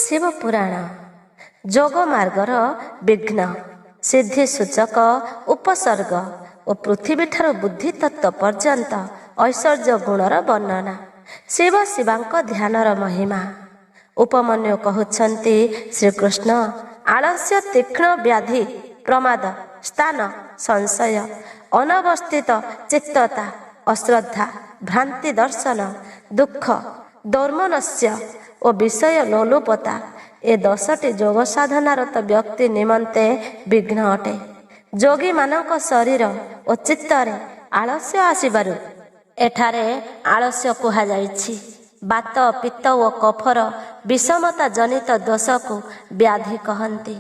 शिव पुराण जोग मार्गर विघ्न सिद्धि सूचक उपसर्ग और पृथ्वी ठार बुद्धि तत्व पर्यंत ऐश्वर्य गुणर वर्णना शिव शिवांक ध्यानर महिमा उपमन्यु कहउछन्ति श्रीकृष्ण आलस्य तीक्ष्ण व्याधि प्रमाद स्थान संशय अनवस्थित चित्तता अश्रद्धा भ्रांति दर्शन दुख दौर्मनस्य और विषय लोलुपता ए 10टी जोग साधनारत व्यक्ति निमंते विघ्न अटे। जोगी मानक शरीर और चित्तरे आलस्य आसिबारु एठारे आलस्य कुहा जाइछि। बात पित्त और कफर विषमता जनित दोष को व्याधि कहन्ति।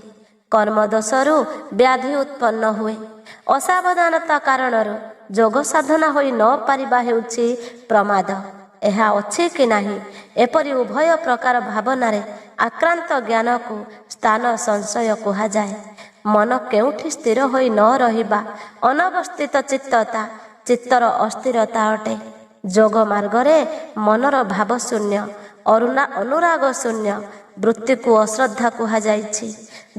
कर्म दोषरु व्याधि उत्पन्न हुए। असावधानता कारणर जोग साधना होई न पारिबा हेउछि प्रमाद। ଏହା ଅଛି କି ନାହିଁ ଏପରି ଉଭୟ ପ୍ରକାର ଭାବନାରେ ଆକ୍ରାନ୍ତ ଜ୍ଞାନକୁ ସ୍ଥାନ ସଂଶୟ କୁହାଯାଏ। ମନ କେଉଁଠି ସ୍ଥିର ହୋଇ ନ ରହିବା ଅନବସ୍ଥିତ ଚିତ୍ତତା ଚିତ୍ତର ଅସ୍ଥିରତା ଅଟେ। ଯୋଗ ମାର୍ଗରେ ମନର ଭାବ ଶୂନ୍ୟ ଅନୁରାଗ ଶୂନ୍ୟ ବୃତ୍ତିକୁ ଅଶ୍ରଦ୍ଧା କୁହାଯାଇଛି।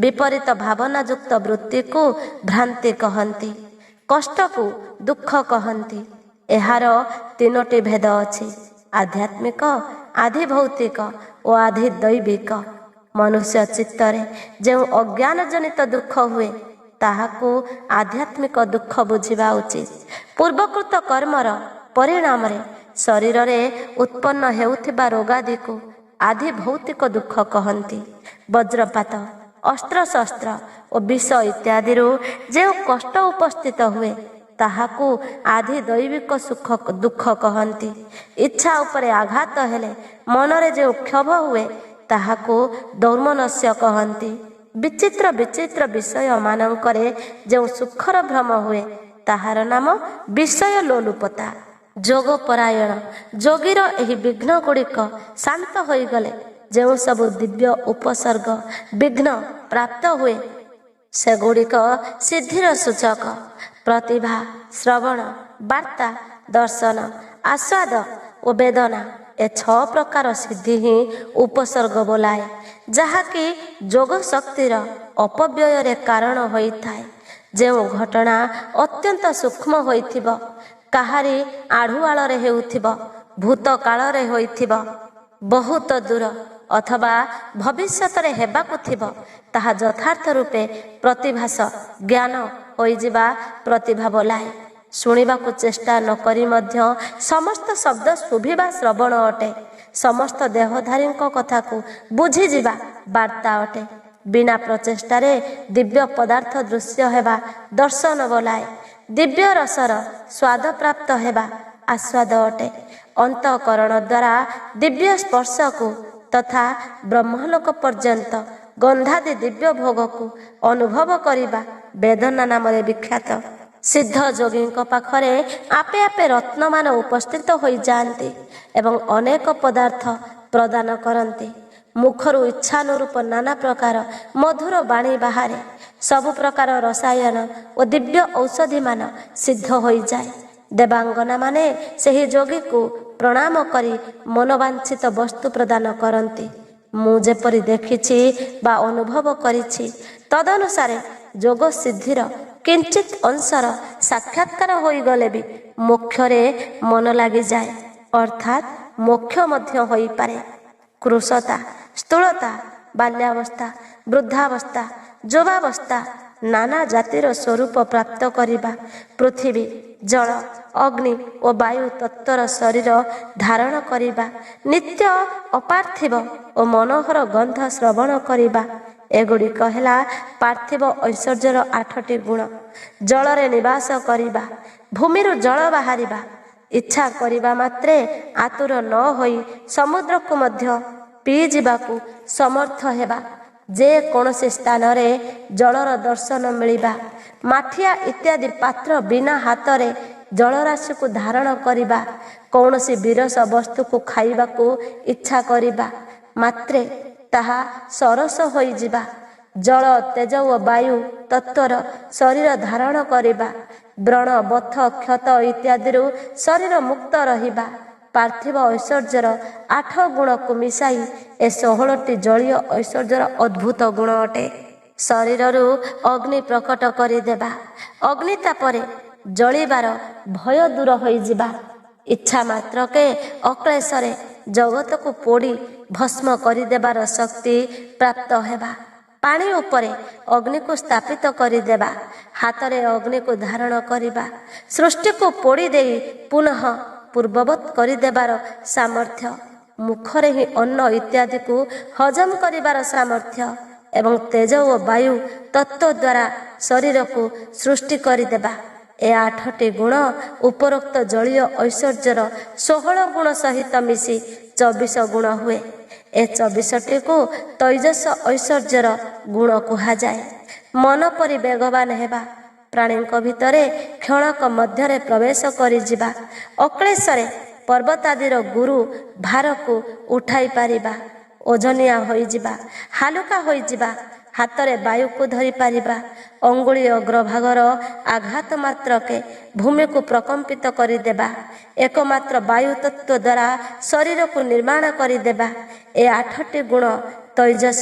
ବିପରୀତ ଭାବନା ଯୁକ୍ତ ବୃତ୍ତିକୁ ଭ୍ରାନ୍ତି କହନ୍ତି। କଷ୍ଟକୁ ଦୁଃଖ କହନ୍ତି। ଏହାର 3ଟି ଭେଦ ଅଛି, आध्यात्मिक आधि भौतिक और आधि दैविक। मनुष्य चित्तरे जो अज्ञान जनित दुख हुए ताहाकु आध्यात्मिक दुख बुझिबा उचित। पूर्वकृत कर्मर परिणाम रे शरीर रे उत्पन्न हेउथिबा रोगादि को आधि भौतिक दुख कहन्ति। वज्रपात अस्त्र शस्त्र और विष इत्यादि जो कष्ट उपस्थित हुए ताहाकु आधि दैविक सुख दुख कहन्ति। इच्छा उपरे आघात हेले मनरे जो क्षोभ हुए ताहाकु दौर्मनस्य कहन्ति। विचित्र विचित्र विषय मानंकरे जो सुखर भ्रम हुए ताहार नाम विषय लोलुपता। जोग परायण जोगीर एही विघ्न गुड़िक शांत होई गले जो सब दिव्य उपसर्ग विघ्न प्राप्त हुए से गुड़िक सिद्धिर सूचक। प्रतिभा श्रवण वार्ता दर्शन आस्वाद और वेदना ए 6 प्रकार सिद्धि ही उपसर्ग बोलाए, जहाँकि जोग शक्तिर अपव्यय रे कारण होइथाए। जो घटना अत्यंत सूक्ष्म होइथिबो काहारी आढ़ुआल रे हेउथिबो भूत काल रे होइथिबो बहुत दूर अथवा भविष्यत रे हेबाकु थिबो ताहा यथार्थ रूपे प्रतिभास ज्ञान होइजिबा प्रतिभा बोलाए। शुणिबाकु चेष्टा न करी मध्य समस्त शब्द शुभिबा श्रवण अटे। समस्त देहधारी कथा को बुझी जिबा वार्ता अटे। बिना प्रचेष्टा रे दिव्य पदार्थ दृश्य हेबा दर्शन बोलाए। दिव्य रसर स्वाद प्राप्त हेबा आस्वाद अटे। अंतःकरण द्वारा दिव्य स्पर्श को तथा ब्रह्मलोक पर्यंत गंधादि दिव्य भोग को अनुभव करिबा वेदना नाम विख्यात। सिद्ध जोगी पाखरे आपे आपे रत्नमान उपस्थित हो जाती एवं अनेक पदार्थ प्रदान करती। मुखरु इच्छानुरूप नाना प्रकार मधुर बाणी बाहरे सबु प्रकार रसायन और दिव्य औषधि मान सिद्ध हो जाए। देवांगना माने सही जोगी को प्रणाम करी मनोवांछित वस्तु प्रदान करती। मु जेपरि देखिछि बा अनुभव करिछि तदनुसारे जोग सिद्धिर किंचित अंशर साक्षात्कार होई गले भी मोक्षरे मन लगी जाए, अर्थात मोक्ष मध्य होई पारे। कृशता स्थूलता बाल्यावस्था वृद्धावस्था जोबावस्था नाना जातिर स्वरूप प्राप्त करिबा पृथ्वी जल अग्नि और वायु तत्वर शरीर धारण करिबा नित्य अपार्थिव और मनोहर गंध श्रवण करिबा एगुड़िक है पार्थिव ऐश्वर्यर 8टी गुण। जलरे निवास करिबा भूमि जल बाहरिबा इच्छा करिबा मात्रे आतुर न होई समुद्र को मध्य पी जिबाकू समर्थ हेबा। जे कौनसी स्थान रे जलर दर्शन मिलिबा माठिया इत्यादि पात्र बिना हाथरे जलराशि को धारण करिबा कौनसी विरस वस्तु को खाइबा को इच्छा करिबा मात्रे ताहा सरस होई जिबा। जल तेज और वायु तत्वर शरीर धारण करिबा व्रण बथ क्षत इत्यादि शरीर मुक्त रहिबा ପାର୍ଥିବ ଐଶ୍ୱର୍ଯ୍ୟର 8 ଗୁଣକୁ ମିଶାଇ ଏ 16ଟି ଜଳୀୟ ଐଶ୍ୱର୍ଯ୍ୟର ଅଦ୍ଭୁତ ଗୁଣ ଅଟେ। ଶରୀରରୁ ଅଗ୍ନି ପ୍ରକଟ କରିଦେବା, ଅଗ୍ନି ତାପରେ ଜଳିବାର ଭୟ ଦୂର ହୋଇଯିବା, ଇଚ୍ଛା ମାତ୍ରକେ ଅକ୍ଳେଶରେ ଜଗତକୁ ପୋଡ଼ି ଭସ୍ମ କରିଦେବାର ଶକ୍ତି ପ୍ରାପ୍ତ ହେବା, ପାଣି ଉପରେ ଅଗ୍ନିକୁ ସ୍ଥାପିତ କରିଦେବା, ହାତରେ ଅଗ୍ନିକୁ ଧାରଣ କରିବା, ସୃଷ୍ଟିକୁ ପୋଡ଼ି ଦେଇ ପୁନଃ ପୂର୍ବବତ୍ କରିଦେବାର ସାମର୍ଥ୍ୟ, ମୁଖରେ ହିଁ ଅନ୍ନ ଇତ୍ୟାଦିକୁ ହଜମ କରିବାର ସାମର୍ଥ୍ୟ ଏବଂ ତେଜ ଓ ବାୟୁ ତତ୍ତ୍ୱ ଦ୍ୱାରା ଶରୀରକୁ ସୃଷ୍ଟି କରିଦେବା। ଏ 8ଟି ଗୁଣ ଉପରୋକ୍ତ ଜଳୀୟ ଐଶ୍ୱର୍ଯ୍ୟର 16 ଗୁଣ ସହିତ ମିଶି 24 ଗୁଣ ହୁଏ। ଏ 24ଟିକୁ ତୈଜସ ଐଶ୍ୱର୍ଯ୍ୟର ଗୁଣ କୁହାଯାଏ। ମନ ପରି ବେଗବାନ ହେବା, ପ୍ରାଣୀଙ୍କ ଭିତରେ କ୍ଷଣକ ମଧ୍ୟରେ ପ୍ରବେଶ କରିଯିବା, ଅକ୍ଳେଶରେ ପର୍ବତାଦିର ଗୁରୁ ଭାରକୁ ଉଠାଇ ପାରିବା, ଓଜନିଆ ହୋଇଯିବା, ହାଲୁକା ହୋଇଯିବା, ହାତରେ ବାୟୁକୁ ଧରିପାରିବା, ଅଙ୍ଗୁଳି ଅଗ୍ରଭାଗର ଆଘାତ ମାତ୍ରକେ ଭୂମିକୁ ପ୍ରକମ୍ପିତ କରିଦେବା, ଏକମାତ୍ର ବାୟୁ ତତ୍ତ୍ୱ ଦ୍ୱାରା ଶରୀରକୁ ନିର୍ମାଣ କରିଦେବା। ଏ 8ଟି ଗୁଣ ତୈଜସ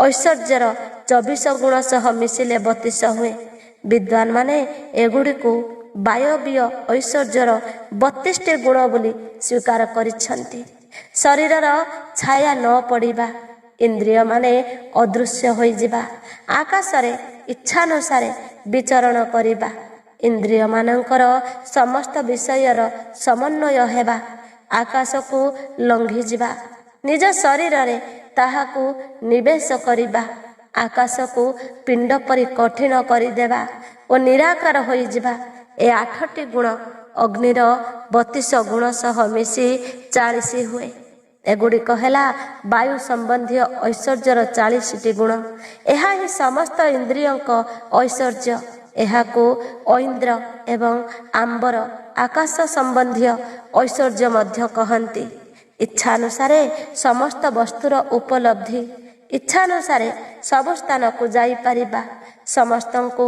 ଐଶ୍ୱର୍ଯ୍ୟର 24 ଗୁଣ ସହ ମିଶିଲେ 32 ହୁଏ। ବିଦ୍ୱାନମାନେ ଏଗୁଡ଼ିକୁ ବାୟବୀୟ ଐଶ୍ୱର୍ଯ୍ୟର 32ଟି ଗୁଣ ବୋଲି ସ୍ୱୀକାର କରିଛନ୍ତି। ଶରୀରର ଛାୟା ନ ପଡ଼ିବା, ଇନ୍ଦ୍ରିୟମାନେ ଅଦୃଶ୍ୟ ହୋଇଯିବା, ଆକାଶରେ ଇଚ୍ଛାନୁସାରେ ବିଚରଣ କରିବା, ଇନ୍ଦ୍ରିୟମାନଙ୍କର ସମସ୍ତ ବିଷୟର ସମନ୍ୱୟ ହେବା, ଆକାଶକୁ ଲଙ୍ଘିଯିବା, ନିଜ ଶରୀରରେ ତାହାକୁ ନିବେଶ କରିବା, ଆକାଶକୁ ପିଣ୍ଡ ପରି କଠିନ କରିଦେବା ଓ ନିରାକାର ହୋଇଯିବା। ଏ 8ଟି ଗୁଣ ଅଗ୍ନିର 32 ଗୁଣ ସହ ମିଶି 40 ହୁଏ। ଏଗୁଡ଼ିକ ହେଲା ବାୟୁ ସମ୍ବନ୍ଧୀୟ ଐଶ୍ୱର୍ଯ୍ୟର 40ଟି ଗୁଣ। ଏହା ହିଁ ସମସ୍ତ ଇନ୍ଦ୍ରିୟଙ୍କ ଐଶ୍ୱର୍ଯ୍ୟ। ଏହାକୁ ଐନ୍ଦ୍ର ଏବଂ ଆମ୍ବର ଆକାଶ ସମ୍ବନ୍ଧୀୟ ଐଶ୍ୱର୍ଯ୍ୟ ମଧ୍ୟ କହନ୍ତି। ଇଚ୍ଛାନୁସାରେ ସମସ୍ତ ବସ୍ତୁର ଉପଲବ୍ଧି, ଇଚ୍ଛାନୁସାରେ ସବୁ ସ୍ଥାନକୁ ଯାଇପାରିବା, ସମସ୍ତଙ୍କୁ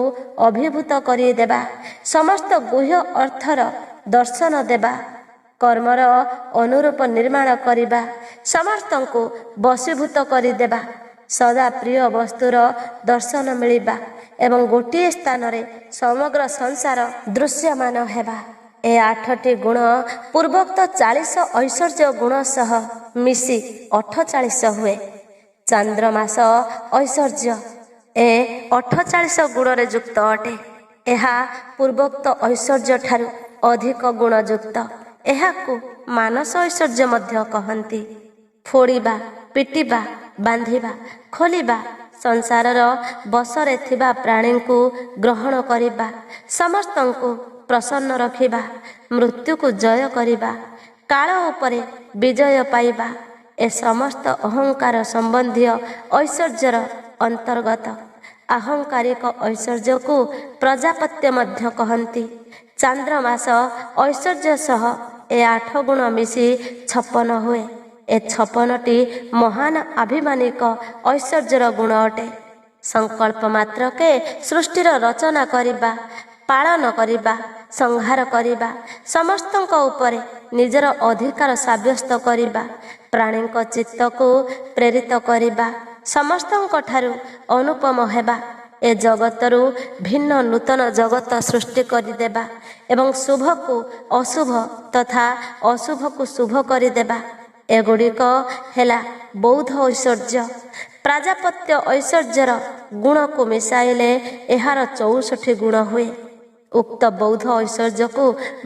ଅଭିଭୂତ କରିଦେବା, ସମସ୍ତ ଗୁହ୍ୟ ଅର୍ଥର ଦର୍ଶନ ଦେବା, କର୍ମର ଅନୁରୂପ ନିର୍ମାଣ କରିବା, ସମସ୍ତଙ୍କୁ ବଶୀଭୂତ କରିଦେବା, ସଦା ପ୍ରିୟ ବସ୍ତୁର ଦର୍ଶନ ମିଳିବା ଏବଂ ଗୋଟିଏ ସ୍ଥାନରେ ସମଗ୍ର ସଂସାର ଦୃଶ୍ୟମାନ ହେବା। ଏ 8ଟି ଗୁଣ ପୂର୍ବୋକ୍ତ 40 ଐଶ୍ୱର୍ଯ୍ୟ ଗୁଣ ସହ ମିଶି 48 ହୁଏ। ଚାନ୍ଦ୍ରମାସ ଐଶ୍ୱର୍ଯ୍ୟ ଏ 48 ଗୁଣରେ ଯୁକ୍ତ ଅଟେ। ଏହା ପୂର୍ବୋକ୍ତ ଐଶ୍ୱର୍ଯ୍ୟ ଠାରୁ ଅଧିକ ଗୁଣଯୁକ୍ତ। ଏହାକୁ ମାନସ ଐଶ୍ୱର୍ଯ୍ୟ ମଧ୍ୟ କହନ୍ତି। ଫୋଡ଼ିବା, ପିଟିବା, ବାନ୍ଧିବା, ଖୋଲିବା, ସଂସାରର ବଶରେ ଥିବା ପ୍ରାଣୀଙ୍କୁ ଗ୍ରହଣ କରିବା, ସମସ୍ତଙ୍କୁ ପ୍ରସନ୍ନ ରଖିବା, ମୃତ୍ୟୁକୁ ଜୟ କରିବା, କାଳ ଉପରେ ବିଜୟ ପାଇବା, ଏ ସମସ୍ତ ଅହଙ୍କାର ସମ୍ବନ୍ଧୀୟ ଐଶ୍ୱର୍ଯ୍ୟର ଅନ୍ତର୍ଗତ। ଆହଙ୍କାରିକ ଐଶ୍ୱର୍ଯ୍ୟକୁ ପ୍ରଜାପତ୍ୟ ମଧ୍ୟ କହନ୍ତି। ଚାନ୍ଦ୍ରମାସ ଐଶ୍ୱର୍ଯ୍ୟ ସହ ଏ 8 ଗୁଣ ମିଶି 56 ହୁଏ। ଏ 56ଟି ମହାନ ଆଭିମାନିକ ଐଶ୍ୱର୍ଯ୍ୟର ଗୁଣ ଅଟେ। ସଂକଳ୍ପ ମାତ୍ରକେ ସୃଷ୍ଟିର ରଚନା କରିବା, ପାଳନ କରିବା, ସଂହାର କରିବା, ସମସ୍ତଙ୍କ ଉପରେ ନିଜର ଅଧିକାର ସାବ୍ୟସ୍ତ କରିବା, ପ୍ରାଣୀଙ୍କ ଚିତ୍ତକୁ ପ୍ରେରିତ କରିବା, ସମସ୍ତଙ୍କ ଠାରୁ ଅନୁପମ ହେବା, ଏ ଜଗତରୁ ଭିନ୍ନ ନୂତନ ଜଗତ ସୃଷ୍ଟି କରିଦେବା ଏବଂ ଶୁଭକୁ ଅଶୁଭ ତଥା ଅଶୁଭକୁ ଶୁଭ କରିଦେବା, ଏଗୁଡ଼ିକ ହେଲା ବୌଦ୍ଧ ଐଶ୍ୱର୍ଯ୍ୟ। ପ୍ରାଜାପତ୍ୟ ଐଶ୍ୱର୍ଯ୍ୟର ଗୁଣକୁ ମିଶାଇଲେ ଏହାର 64 ଗୁଣ ହୁଏ। ଉକ୍ତ ବୌଦ୍ଧ ଐଶ୍ୱର୍ଯ୍ୟକୁ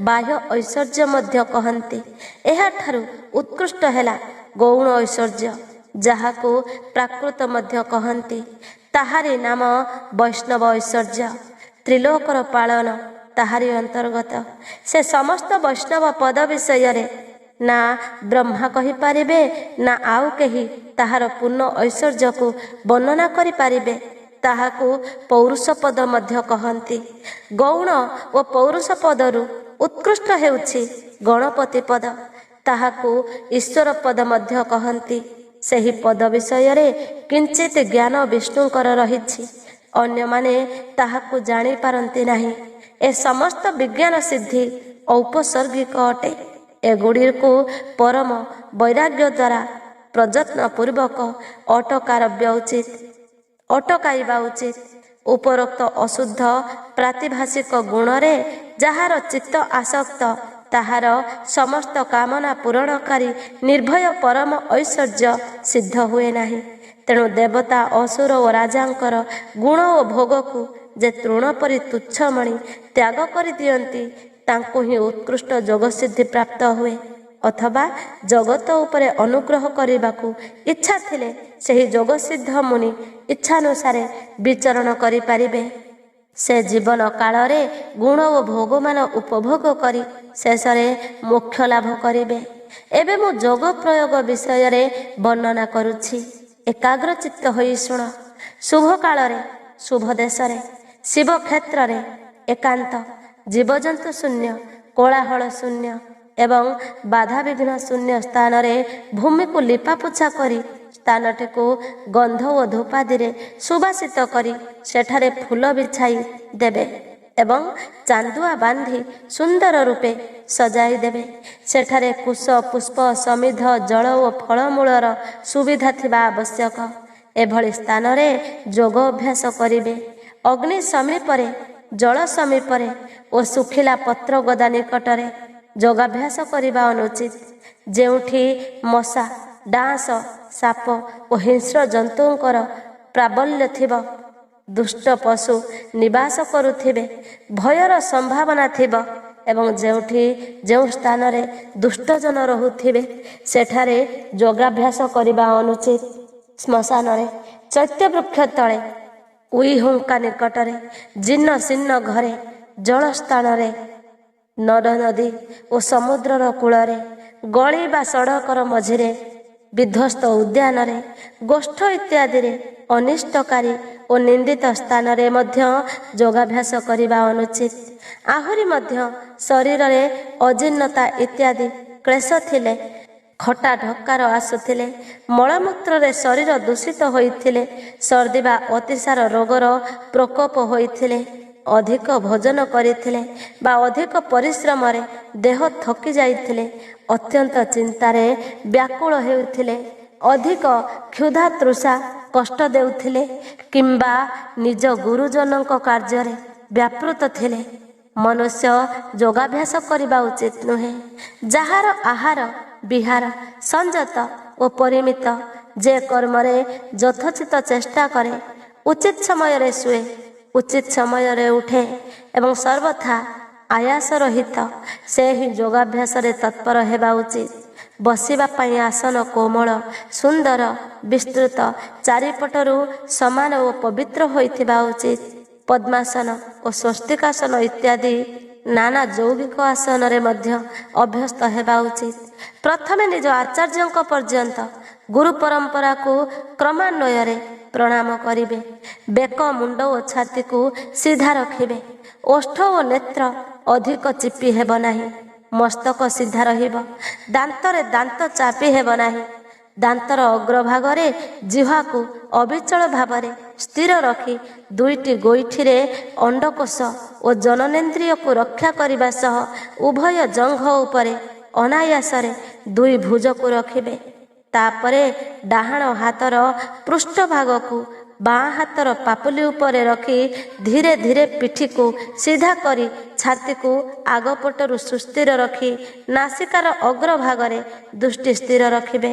ବାହ୍ୟ ଐଶ୍ୱର୍ଯ୍ୟ ମଧ୍ୟ କହନ୍ତି। ଏହାଠାରୁ ଉତ୍କୃଷ୍ଟ ହେଲା ଗୌଣ ଐଶ୍ୱର୍ଯ୍ୟ, ଯାହାକୁ ପ୍ରାକୃତ ମଧ୍ୟ କହନ୍ତି। ତାହାରି ନାମ ବୈଷ୍ଣବ ଐଶ୍ୱର୍ଯ୍ୟ। ତ୍ରିଲୋକର ପାଳନ ତାହାରି ଅନ୍ତର୍ଗତ। ସେ ସମସ୍ତ ବୈଷ୍ଣବ ପଦ ବିଷୟରେ ନା ବ୍ରହ୍ମା କହିପାରିବେ, ନା ଆଉ କେହି ତାହାର ପୂର୍ଣ୍ଣ ଐଶ୍ୱର୍ଯ୍ୟକୁ ବର୍ଣ୍ଣନା କରିପାରିବେ। ତାହାକୁ ପୌରୁଷ ପଦ ମଧ୍ୟ କହନ୍ତି। ଗୌଣ ଓ ପୌରୁଷ ପଦରୁ ଉତ୍କୃଷ୍ଟ ହେଉଛି ଗଣପତି ପଦ। ତାହାକୁ ଈଶ୍ୱର ପଦ ମଧ୍ୟ କହନ୍ତି। ସେହି ପଦ ବିଷୟରେ କିଞ୍ଚିତ ଜ୍ଞାନ ବିଷ୍ଣୁଙ୍କର ରହିଛି, ଅନ୍ୟମାନେ ତାହାକୁ ଜାଣିପାରନ୍ତି ନାହିଁ। ଏ ସମସ୍ତ ବିଜ୍ଞାନ ସିଦ୍ଧି ଔପସର୍ଗିକ ଅଟେ। ଏଗୁଡ଼ିକୁ ପରମ ବୈରାଗ୍ୟ ଦ୍ୱାରା ପ୍ରଯତ୍ନ ପୂର୍ବକ ଅଟକାଇବା ଉଚିତ। ଉପରୋକ୍ତ ଅଶୁଦ୍ଧ ପ୍ରାତିଭାଷିକ ଗୁଣରେ ଯାହାର ଚିତ୍ତ ଆସକ୍ତ ତାହାର ସମସ୍ତ କାମନା ପୂରଣକାରୀ ନିର୍ଭୟ ପରମ ଐଶ୍ୱର୍ଯ୍ୟ ସିଦ୍ଧ ହୁଏ ନାହିଁ। ତେଣୁ ଦେବତା, ଅସୁର ଓ ରାଜାଙ୍କର ଗୁଣ ଓ ଭୋଗକୁ ଯେ ତୃଣ ପରି ତୁଚ୍ଛ ମଣି ତ୍ୟାଗ କରିଦିଅନ୍ତି ତାଙ୍କୁ ହିଁ ଉତ୍କୃଷ୍ଟ ଯୋଗସିଦ୍ଧି ପ୍ରାପ୍ତ ହୁଏ। ଅଥବା ଜଗତ ଉପରେ ଅନୁଗ୍ରହ କରିବାକୁ ଇଚ୍ଛା ଥିଲେ ସେହି ଯୋଗସିଦ୍ଧ ମୁନି ଇଚ୍ଛାନୁସାରେ ବିଚରଣ କରିପାରିବେ। ସେ ଜୀବନ କାଳରେ ଗୁଣ ଓ ଭୋଗମାନ ଉପଭୋଗ କରି ଶେଷରେ ମୋକ୍ଷ ଲାଭ କରିବେ। ଏବେ ମୁଁ ଯୋଗ ପ୍ରୟୋଗ ବିଷୟରେ ବର୍ଣ୍ଣନା କରୁଛି। ଏକାଗ୍ରଚିତ୍ତ ହୋଇ ଶୁଣ। ଶୁଭ କାଳରେ, ଶୁଭ ଦେଶରେ, ଶିବ କ୍ଷେତ୍ରରେ, ଏକାନ୍ତ, ଜୀବଜନ୍ତୁ ଶୂନ୍ୟ, କୋଳାହଳ ଶୂନ୍ୟ ଏବଂ ବାଧାବିଘ୍ନ ଶୂନ୍ୟ ସ୍ଥାନରେ ଭୂମିକୁ ଲିପାପୋଛା କରି ସ୍ଥାନଟିକୁ ଗନ୍ଧ ଓ ଧୂପାଦିରେ ସୁବାସିତ କରି ସେଠାରେ ଫୁଲ ବିଛାଇ ଦେବେ ଏବଂ ଚାନ୍ଦୁଆ ବାନ୍ଧି ସୁନ୍ଦର ରୂପେ ସଜାଇ ଦେବେ। ସେଠାରେ କୁଶ, ପୁଷ୍ପ, ସମିଧ, ଜଳ ଓ ଫଳମୂଳର ସୁବିଧା ଥିବା ଆବଶ୍ୟକ। ଏଭଳି ସ୍ଥାନରେ ଯୋଗ ଅଭ୍ୟାସ କରିବେ। ଅଗ୍ନି ସମୀପରେ, ଜଳ ସମୀପରେ ଓ ଶୁଖିଲା ପତ୍ର ଗଦା ନିକଟରେ ଯୋଗାଭ୍ୟାସ କରିବା ଅନୁଚିତ। ଯେଉଁଠି ମଶା, ଡାଁସ, ସାପ ଓ ହିଂସ୍ର ଜନ୍ତୁଙ୍କର ପ୍ରାବଲ୍ୟ ଥିବ, ଦୁଷ୍ଟ ପଶୁ ନିବାସ କରୁଥିବେ, ଭୟର ସମ୍ଭାବନା ଥିବ ଏବଂ ଯେଉଁ ସ୍ଥାନରେ ଦୁଷ୍ଟଜନ ରହୁଥିବେ ସେଠାରେ ଯୋଗାଭ୍ୟାସ କରିବା ଅନୁଚିତ। ଶ୍ମଶାନରେ, ଚୈତ୍ୟବୃକ୍ଷ ତଳେ, ଉଇହୁଙ୍କା ନିକଟରେ, ଜୀର୍ଣ୍ଣ ଶୀର୍ଣ୍ଣ ଘରେ, ଜଳସ୍ଥାନରେ, ନଦ ନଦୀ ଓ ସମୁଦ୍ରର କୂଳରେ, ଗଳି ବା ସଡ଼କର ମଝିରେ, ବିଧ୍ୱସ୍ତ ଉଦ୍ୟାନରେ, ଗୋଷ୍ଠ ଇତ୍ୟାଦିରେ, ଅନିଷ୍ଟକାରୀ ଓ ନିନ୍ଦିତ ସ୍ଥାନରେ ମଧ୍ୟ ଯୋଗାଭ୍ୟାସ କରିବା ଅନୁଚିତ। ଆହୁରି ମଧ୍ୟ ଶରୀରରେ ଅଜୀର୍ଣ୍ଣତା ଇତ୍ୟାଦି କ୍ଲେଶ ଥିଲେ, ଖଟା ଢକାର ଆସୁଥିଲେ, ମଳମୂତ୍ରରେ ଶରୀର ଦୂଷିତ ହୋଇଥିଲେ, ସର୍ଦ୍ଦି ବା ଅତିସାର ରୋଗର ପ୍ରକୋପ ହୋଇଥିଲେ, ଅଧିକ ଭୋଜନ କରିଥିଲେ ବା ଅଧିକ ପରିଶ୍ରମରେ ଦେହ ଥକି ଯାଇଥିଲେ, ଅତ୍ୟନ୍ତ ଚିନ୍ତାରେ ବ୍ୟାକୁଳ ହେଉଥିଲେ, ଅଧିକ କ୍ଷୁଧା ତୃଷା କଷ୍ଟ ଦେଉଥିଲେ କିମ୍ବା ନିଜ ଗୁରୁଜନଙ୍କ କାର୍ଯ୍ୟରେ ବ୍ୟାପୃତ ଥିଲେ, ମନୁଷ୍ୟ ଯୋଗାଭ୍ୟାସ କରିବା ଉଚିତ ନୁହେଁ। ଯାହାର ଆହାର ବିହାର ସଂଯତ ଓ ପରିମିତ, ଯେ କର୍ମରେ ଯଥୋଚିତ ଚେଷ୍ଟା କରେ, ଉଚିତ ସମୟରେ ଶୁଏ, ଉଚିତ ସମୟରେ ଉଠେ ଏବଂ ସର୍ବଥା ଆୟାସ ରହିତ, ସେ ହିଁ ଯୋଗାଭ୍ୟାସରେ ତତ୍ପର ହେବା ଉଚିତ। ବସିବା ପାଇଁ ଆସନ କୋମଳ, ସୁନ୍ଦର, ବିସ୍ତୃତ, ଚାରିପଟରୁ ସମାନ ଓ ପବିତ୍ର ହୋଇଥିବା ଉଚିତ। ପଦ୍ମାସନ ଓ ସ୍ୱସ୍ତିକାସନ ଇତ୍ୟାଦି ନାନା ଯୌଗିକ ଆସନରେ ମଧ୍ୟ ଅଭ୍ୟସ୍ତ ହେବା ଉଚିତ। ପ୍ରଥମେ ନିଜ ଆଚାର୍ଯ୍ୟଙ୍କ ପର୍ଯ୍ୟନ୍ତ ଗୁରୁ ପରମ୍ପରାକୁ କ୍ରମାନ୍ୱୟରେ ପ୍ରଣାମ କରିବେ। ବେକ, ମୁଣ୍ଡ ଓ ଛାତିକୁ ସିଧା ରଖିବେ। ଓଷ୍ଠ ଓ ନେତ୍ର ଅଧିକ ଚିପି ହେବ ନାହିଁ। ମସ୍ତକ ସିଧା ରହିବ। ଦାନ୍ତରେ ଦାନ୍ତ ଚାପି ହେବ ନାହିଁ। ଦାନ୍ତର ଅଗ୍ରଭାଗରେ ଜିହ୍ୱାକୁ ଅବିଚଳ ଭାବରେ ସ୍ଥିର ରଖି ଦୁଇଟି ଗୋଇଠିରେ ଅଣ୍ଡକୋଷ ଓ ଜନନେନ୍ଦ୍ରିୟକୁ ରକ୍ଷା କରିବା ସହ ଉଭୟ ଜଙ୍ଘ ଉପରେ ଅନାୟାସରେ ଦୁଇ ଭୁଜକୁ ରଖିବେ। ତାପରେ ଡାହାଣ ହାତର ପୃଷ୍ଠଭାଗକୁ ବାଁ ହାତର ପାପୁଲି ଉପରେ ରଖି ଧୀରେ ଧୀରେ ପିଠିକୁ ସିଧା କରି ଛାତିକୁ ଆଗପଟରୁ ସୁସ୍ଥିର ରଖି ନାସିକାର ଅଗ୍ରଭାଗରେ ଦୃଷ୍ଟି ସ୍ଥିର ରଖିବେ।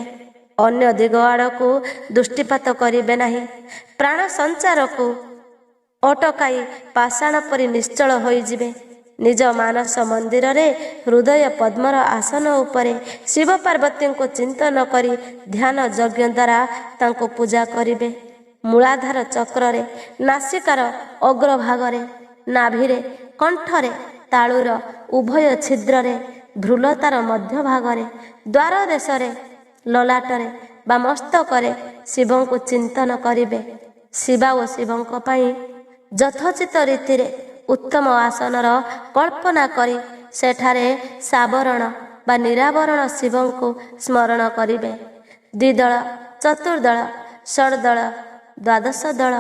ଅନ୍ୟ ଦିଗ ଆଡ଼କୁ ଦୃଷ୍ଟିପାତ କରିବେ ନାହିଁ। ପ୍ରାଣ ସଞ୍ଚାରକୁ ଅଟକାଇ ପାଷାଣ ପରି ନିଶ୍ଚଳ ହୋଇଯିବେ। ନିଜ ମାନସ ମନ୍ଦିରରେ ହୃଦୟ ପଦ୍ମର ଆସନ ଉପରେ ଶିବ ପାର୍ବତୀଙ୍କୁ ଚିନ୍ତନ କରି ଧ୍ୟାନ ଯଜ୍ଞ ଦ୍ୱାରା ତାଙ୍କୁ ପୂଜା କରିବେ। ମୂଳାଧାର ଚକ୍ରରେ, ନାସିକାର ଅଗ୍ରଭାଗରେ, ନାଭିରେ, କଣ୍ଠରେ, ତାଳୁର ଉଭୟ ଛିଦ୍ରରେ, ଭ୍ରୁଲତାର ମଧ୍ୟଭାଗରେ, ଦ୍ୱାର ଦେଶରେ, ଲଲାଟରେ ବା ମସ୍ତକରେ ଶିବଙ୍କୁ ଚିନ୍ତନ କରିବେ। ଶିବା ଓ ଶିବଙ୍କ ପାଇଁ ଯଥୋଚିତ ରୀତିରେ ଉତ୍ତମ ଆସନର କଳ୍ପନା କରି ସେଠାରେ ସାବରଣ ବା ନିରାବରଣ ଶିବଙ୍କୁ ସ୍ମରଣ କରିବେ। ଦ୍ୱିଦଳ, ଚତୁର୍ଦଳ, ଷଡ଼ଦଳ, ଦ୍ୱାଦଶ ଦଳ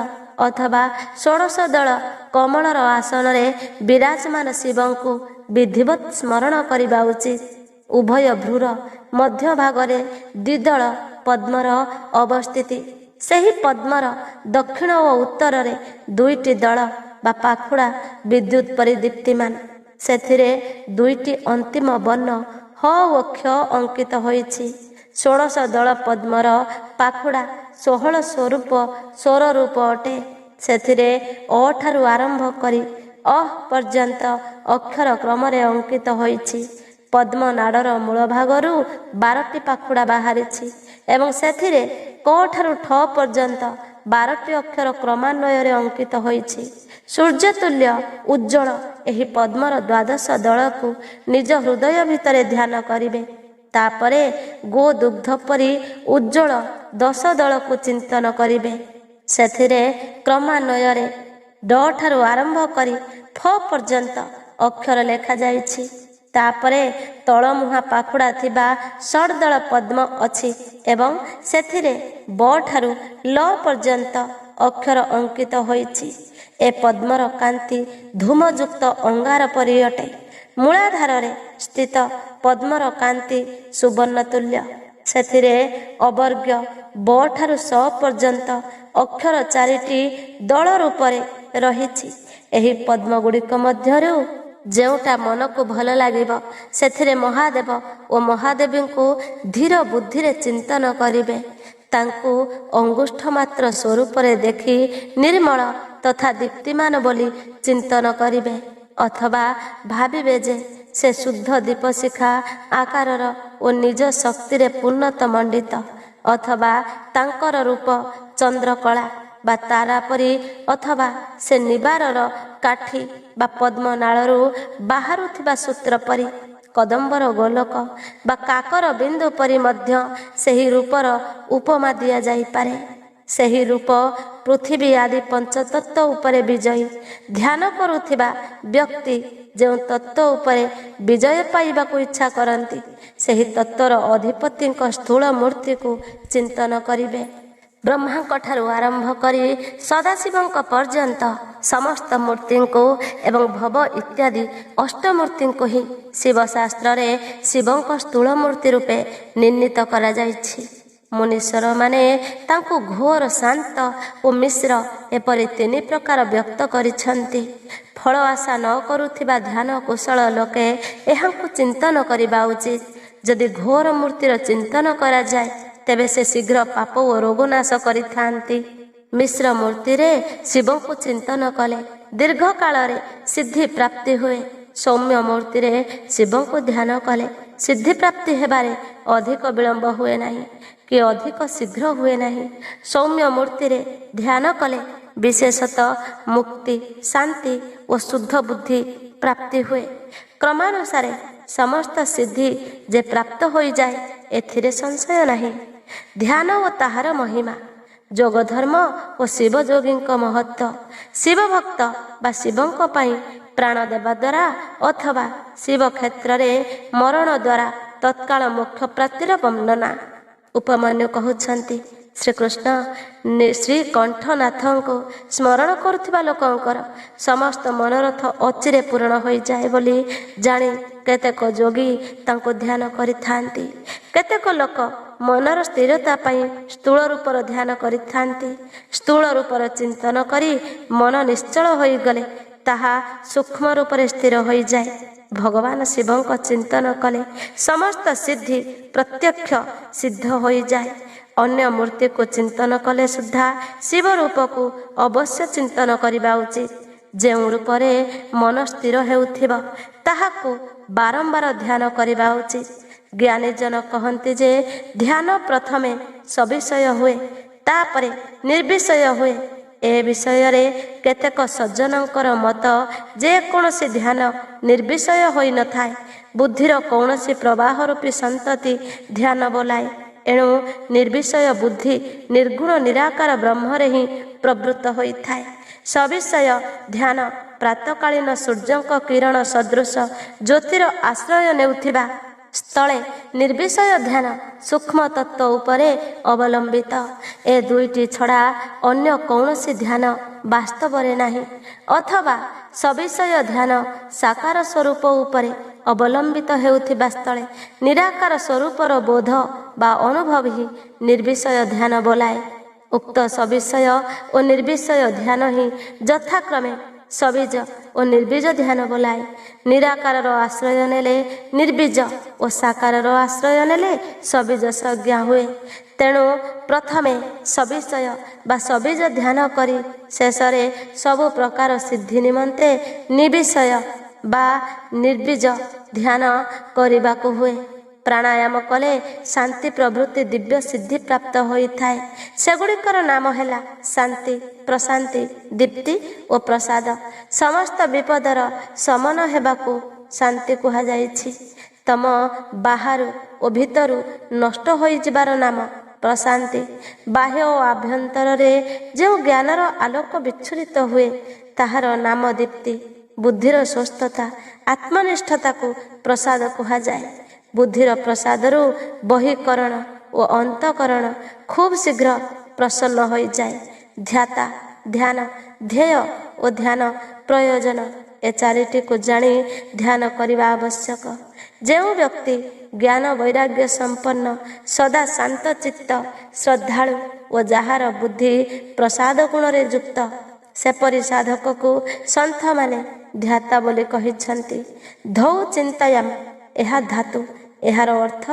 ଅଥବା ଷୋଡ଼ଶ ଦଳ କମଳର ଆସନରେ ବିରାଜମାନ ଶିବଙ୍କୁ ବିଧିବତ୍ ସ୍ମରଣ କରିବା ଉଚିତ। ଉଭୟ ଭ୍ରୂର ମଧ୍ୟଭାଗରେ ଦ୍ୱିଦଳ ପଦ୍ମର ଅବସ୍ଥିତି। ସେହି ପଦ୍ମର ଦକ୍ଷିଣ ଓ ଉତ୍ତରରେ ଦୁଇଟି ଦଳ ବା ପାଖୁଡ଼ା ବିଦ୍ୟୁତ୍ ପରି ଦୀପ୍ତିମାନ। ସେଥିରେ ଦୁଇଟି ଅନ୍ତିମ ବର୍ଣ୍ଣ ହ ଓ କ୍ଷ ଅଙ୍କିତ ହୋଇଛି। 16 ଦଳ ପଦ୍ମର ପାଖୁଡ଼ା 16 ସ୍ୱର ରୂପ ଅଟେ। ସେଥିରେ ଅ ଠାରୁ ଆରମ୍ଭ କରି ଅ ପର୍ଯ୍ୟନ୍ତ ଅକ୍ଷର କ୍ରମରେ ଅଙ୍କିତ ହୋଇଛି। ପଦ୍ମ ନାଡ଼ର ମୂଳ ଭାଗରୁ 12ଟି ପାଖୁଡ଼ା ବାହାରିଛି ଏବଂ ସେଥିରେ କ ଠାରୁ ଠ ପର୍ଯ୍ୟନ୍ତ 12ଟି ଅକ୍ଷର କ୍ରମାନ୍ୱୟରେ ଅଙ୍କିତ ହୋଇଛି। ସୂର୍ଯ୍ୟତୁଲ୍ୟ ଉଜ୍ଜ୍ୱଳ ଏହି ପଦ୍ମର 12 ଦଳକୁ ନିଜ ହୃଦୟ ଭିତରେ ଧ୍ୟାନ କରିବେ। ତାପରେ ଗୋ ଦୁଗ୍ଧ ପରି ଉଜ୍ଜ୍ୱଳ 10 ଦଳକୁ ଚିନ୍ତନ କରିବେ। ସେଥିରେ କ୍ରମାନ୍ୱୟରେ ଡ ଠାରୁ ଆରମ୍ଭ କରି ଫ ପର୍ଯ୍ୟନ୍ତ ଅକ୍ଷର ଲେଖାଯାଇଛି। ତାପରେ ତଳମୁହାଁ ପାଖୁଡ଼ା ଥିବା ଷଡ଼ଦଳ ପଦ୍ମ ଅଛି ଏବଂ ସେଥିରେ ବ ଠାରୁ ଲ ପର୍ଯ୍ୟନ୍ତ ଅକ୍ଷର ଅଙ୍କିତ ହୋଇଛି। ଏ ପଦ୍ମର କାନ୍ତି ଧୂମଯୁକ୍ତ ଅଙ୍ଗାର ପରି ଅଟେ। ମୂଳାଧାରରେ ସ୍ଥିତ ପଦ୍ମର କାନ୍ତି ସୁବର୍ଣ୍ଣ ତୁଲ୍ୟ। ସେଥିରେ ଅବର୍ଗ୍ୟ ବ ଠାରୁ ସ ପର୍ଯ୍ୟନ୍ତ ଅକ୍ଷର 4ଟି ଦଳ ରୂପରେ ରହିଛି। ଏହି ପଦ୍ମଗୁଡ଼ିକ ମଧ୍ୟରୁ ଯେଉଁଟା ମନକୁ ଭଲ ଲାଗିବ ସେଥିରେ ମହାଦେବ ଓ ମହାଦେବୀଙ୍କୁ ଧୀର ବୁଦ୍ଧିରେ ଚିନ୍ତନ କରିବେ। ତାଙ୍କୁ ଅଙ୍ଗୁଷ୍ଠ ମାତ୍ର ସ୍ୱରୂପରେ ଦେଖି ନିର୍ମଳ ତଥା ଦୀପ୍ତିମାନ ବୋଲି ଚିନ୍ତନ କରିବେ ଅଥବା ଭାବିବେ ଯେ ସେ ଶୁଦ୍ଧ ଦୀପଶିଖା ଆକାରର ଓ ନିଜ ଶକ୍ତିରେ ପୂର୍ଣ୍ଣତ ମଣ୍ଡିତ ଅଥବା ତାଙ୍କର ରୂପ ଚନ୍ଦ୍ରକଳା ବା ତାରା ପରି ଅଥବା ସେ ନିବାରର କାଠି ବା ପଦ୍ମନାଳରୁ ବାହାରୁଥିବା ସୂତ୍ର ପରି କଦମ୍ବର ଗୋଲକ ବା କାକର ବିନ୍ଦୁ ପରି ମଧ୍ୟ ସେହି ରୂପର ଉପମା ଦିଆଯାଇପାରେ। ସେହି ରୂପ ପୃଥିବୀ ଆଦି ପଞ୍ଚତତ୍ତ୍ୱ ଉପରେ ବିଜୟୀ। ଧ୍ୟାନ କରୁଥିବା ବ୍ୟକ୍ତି ଯେଉଁ ତତ୍ତ୍ୱ ଉପରେ ବିଜୟ ପାଇବାକୁ ଇଚ୍ଛା କରନ୍ତି ସେହି ତତ୍ତ୍ୱର ଅଧିପତିଙ୍କ ସ୍ଥୂଳ ମୂର୍ତ୍ତିକୁ ଚିନ୍ତନ କରିବେ। ବ୍ରହ୍ମାଙ୍କ ଠାରୁ ଆରମ୍ଭ କରି ସଦାଶିବଙ୍କ ପର୍ଯ୍ୟନ୍ତ ସମସ୍ତ ମୂର୍ତ୍ତିଙ୍କୁ ଏବଂ ଭବ ଇତ୍ୟାଦି ଅଷ୍ଟମୂର୍ତ୍ତିଙ୍କୁ ହିଁ ଶିବଶାସ୍ତ୍ରରେ ଶିବଙ୍କ ସ୍ଥୂଳ ମୂର୍ତ୍ତି ରୂପେ ନିର୍ଣ୍ଣୀତ କରାଯାଇଛି। ମୁନୀଶ୍ୱରମାନେ ତାଙ୍କୁ ଘୋର ଶାନ୍ତ ଓ ମିଶ୍ର ଏପରି 3 ପ୍ରକାର ବ୍ୟକ୍ତ କରିଛନ୍ତି। ଫଳ ଆଶା ନ କରୁଥିବା ଧ୍ୟାନ କୁଶଳ ଲୋକେ ଏହାଙ୍କୁ ଚିନ୍ତନ କରିବା ଉଚିତ। ଯଦି ଘୋର ମୂର୍ତ୍ତିର ଚିନ୍ତନ କରାଯାଏ ତେବେ ସେ ଶୀଘ୍ର ପାପ ଓ ରୋଗ ନାଶ କରିଥାନ୍ତି। ମିଶ୍ର ମୂର୍ତ୍ତିରେ ଶିବଙ୍କୁ ଚିନ୍ତନ କଲେ ଦୀର୍ଘ କାଳରେ ସିଦ୍ଧି ପ୍ରାପ୍ତି ହୁଏ। ସୌମ୍ୟ ମୂର୍ତ୍ତିରେ ଶିବଙ୍କୁ ଧ୍ୟାନ କଲେ ସିଦ୍ଧି ପ୍ରାପ୍ତି ହେବାରେ ଅଧିକ ବିଳମ୍ବ ହୁଏ ନାହିଁ କି ଅଧିକ ଶୀଘ୍ର ହୁଏ ନାହିଁ। ସୌମ୍ୟ ମୂର୍ତ୍ତିରେ ଧ୍ୟାନ କଲେ ବିଶେଷତଃ ମୁକ୍ତି ଶାନ୍ତି ଓ ଶୁଦ୍ଧ ବୁଦ୍ଧି ପ୍ରାପ୍ତି ହୁଏ। କ୍ରମାନୁସାରେ ସମସ୍ତ ସିଦ୍ଧି ଯେ ପ୍ରାପ୍ତ ହୋଇଯାଏ ଏଥିରେ ସଂଶୟ ନାହିଁ। ଧ୍ୟାନ ଓ ତାହାର ମହିମା, ଯୋଗ ଧର୍ମ ଓ ଶିବଯୋଗୀଙ୍କ ମହତ୍ଵ, ଶିବଭକ୍ତ ବା ଶିବଙ୍କ ପାଇଁ ପ୍ରାଣ ଦେବା ଦ୍ୱାରା ଅଥବା ଶିବ କ୍ଷେତ୍ରରେ ମରଣ ଦ୍ୱାରା ତତ୍କାଳ ମୋକ୍ଷ ପ୍ରାପ୍ତିର ବର୍ଣ୍ଣନା। ଉପମନ୍ୟୁ କହୁଛନ୍ତି ଶ୍ରୀକୃଷ୍ଣ ଶ୍ରୀକଣ୍ଠନାଥଙ୍କୁ ସ୍ମରଣ କରୁଥିବା ଲୋକଙ୍କର ସମସ୍ତ ମନୋରଥ ଅଚିରେ ପୂରଣ ହୋଇଯାଏ ବୋଲି ଜାଣି କେତେକ ଯୋଗୀ ତାଙ୍କୁ ଧ୍ୟାନ କରିଥାନ୍ତି। କେତେକ ଲୋକ ମନର ସ୍ଥିରତା ପାଇଁ ସ୍ଥୂଳ ରୂପର ଧ୍ୟାନ କରିଥାନ୍ତି। ସ୍ଥୂଳ ରୂପର ଚିନ୍ତନ କରି ମନ ନିଶ୍ଚଳ ହୋଇଗଲେ ତାହା ସୂକ୍ଷ୍ମ ରୂପରେ ସ୍ଥିର ହୋଇଯାଏ। ଭଗବାନ ଶିବଙ୍କ ଚିନ୍ତନ କଲେ ସମସ୍ତ ସିଦ୍ଧି ପ୍ରତ୍ୟକ୍ଷ ସିଦ୍ଧ ହୋଇଯାଏ। ଅନ୍ୟ ମୂର୍ତ୍ତିକୁ ଚିନ୍ତନ କଲେ ସୁଦ୍ଧା ଶିବ ରୂପକୁ ଅବଶ୍ୟ ଚିନ୍ତନ କରିବା ଉଚିତ। ଯେଉଁ ରୂପରେ ମନ ସ୍ଥିର ହେଉଥିବ ତାହାକୁ ବାରମ୍ବାର ଧ୍ୟାନ କରିବା ଉଚିତ। ଜ୍ଞାନୀଜନ କହନ୍ତି ଯେ ଧ୍ୟାନ ପ୍ରଥମେ ସବିଷୟ ହୁଏ ତାପରେ ନିର୍ବିଷୟ ହୁଏ। ଏ ବିଷୟରେ କେତେକ ସଜ୍ଜନଙ୍କର ମତ ଯେ କୌଣସି ଧ୍ୟାନ ନିର୍ବିଷୟ ହୋଇନଥାଏ। ବୁଦ୍ଧିର କୌଣସି ପ୍ରବାହ ରୂପୀ ସନ୍ତତି ଧ୍ୟାନ ବୋଲାଏ। ଏଣୁ ନିର୍ବିଷୟ ବୁଦ୍ଧି ନିର୍ଗୁଣ ନିରାକାର ବ୍ରହ୍ମରେ ହିଁ ପ୍ରବୃତ୍ତ ହୋଇଥାଏ। ସବିଷୟ ଧ୍ୟାନ ପ୍ରାତଃକାଳୀନ ସୂର୍ଯ୍ୟଙ୍କ କିରଣ ସଦୃଶ ଜ୍ୟୋତିର ଆଶ୍ରୟ ନେଉଥିବା ସ୍ଥଳେ ନିର୍ବିଷୟ ଧ୍ୟାନ ସୂକ୍ଷ୍ମ ତତ୍ତ୍ୱ ଉପରେ ଅବଲମ୍ବିତ। ଏ ଦୁଇଟି ଛଡ଼ା ଅନ୍ୟ କୌଣସି ଧ୍ୟାନ ବାସ୍ତବରେ ନାହିଁ ଅଥବା ସବିଷୟ ଧ୍ୟାନ ସାକାର ସ୍ୱରୂପ ଉପରେ ଅବଲମ୍ବିତ ହେଉଥିବା ସ୍ଥଳେ ନିରାକାର ସ୍ୱରୂପର ବୋଧ ବା ଅନୁଭବ ହିଁ ନିର୍ବିଷୟ ଧ୍ୟାନ ବୋଲାଏ। ଉକ୍ତ ସବିଷୟ ଓ ନିର୍ବିଷୟ ଧ୍ୟାନ ହିଁ ଯଥାକ୍ରମେ ସବିଜ ଓ ନିର୍ବିଜ ଧ୍ୟାନ ବୋଲାଏ। ନିରାକାରର ଆଶ୍ରୟ ନେଲେ ନିର୍ବିଜ ଓ ସାକାରର ଆଶ୍ରୟ ନେଲେ ସବିଜ ସଂଜ୍ଞା ହୁଏ। ତେଣୁ ପ୍ରଥମେ ସବିଷୟ ବା ସବିଜ ଧ୍ୟାନ କରି ଶେଷରେ ସବୁ ପ୍ରକାର ସିଦ୍ଧି ନିମନ୍ତେ ନିର୍ବିଷୟ ବା ନିର୍ବିଜ ଧ୍ୟାନ କରିବାକୁ ହୁଏ। ପ୍ରାଣାୟାମ କଲେ ଶାନ୍ତି ପ୍ରଭୃତି ଦିବ୍ୟ ସିଦ୍ଧି ପ୍ରାପ୍ତ ହୋଇଥାଏ। ସେଗୁଡ଼ିକର ନାମ ହେଲା ଶାନ୍ତି, ପ୍ରଶାନ୍ତି, ଦୀପ୍ତି ଓ ପ୍ରସାଦ। ସମସ୍ତ ବିପଦର ଶମନ ହେବାକୁ ଶାନ୍ତି କୁହାଯାଇଛି। ତମ ବାହାରୁ ଓ ଭିତରୁ ନଷ୍ଟ ହୋଇଯିବାର ନାମ ପ୍ରଶାନ୍ତି। ବାହ୍ୟ ଓ ଆଭ୍ୟନ୍ତରରେ ଯେଉଁ ଜ୍ଞାନର ଆଲୋକ ବିଚ୍ଛୁରିତ ହୁଏ ତାହାର ନାମ ଦୀପ୍ତି। ବୁଦ୍ଧିର ସୁସ୍ଥତା ଆତ୍ମନିଷ୍ଠତାକୁ ପ୍ରସାଦ କୁହାଯାଏ। ବୁଦ୍ଧିର ପ୍ରସାଦରୁ ବହିକରଣ ଓ ଅନ୍ତଃକରଣ ଖୁବ୍ ଶୀଘ୍ର ପ୍ରସନ୍ନ ହୋଇଯାଏ। ଧ୍ୟାତା, ଧ୍ୟାନ, ଧ୍ୟେୟ ଓ ଧ୍ୟାନ ପ୍ରୟୋଜନ ଏ ଚାରିଟିକୁ ଜାଣି ଧ୍ୟାନ କରିବା ଆବଶ୍ୟକ। ଯେଉଁ ବ୍ୟକ୍ତି ଜ୍ଞାନ ବୈରାଗ୍ୟ ସମ୍ପନ୍ନ, ସଦା ଶାନ୍ତ ଚିତ୍ତ, ଶ୍ରଦ୍ଧାଳୁ ଓ ଯାହାର ବୁଦ୍ଧି ପ୍ରସାଦ ଗୁଣରେ ଯୁକ୍ତ, ସେପରି ସାଧକକୁ ସନ୍ଥମାନେ ଧ୍ୟାତା ବୋଲି କହିଛନ୍ତି। ଧୌ ଚିନ୍ତୟାମ ଏହା ଧାତୁ। ଏହାର ଅର୍ଥ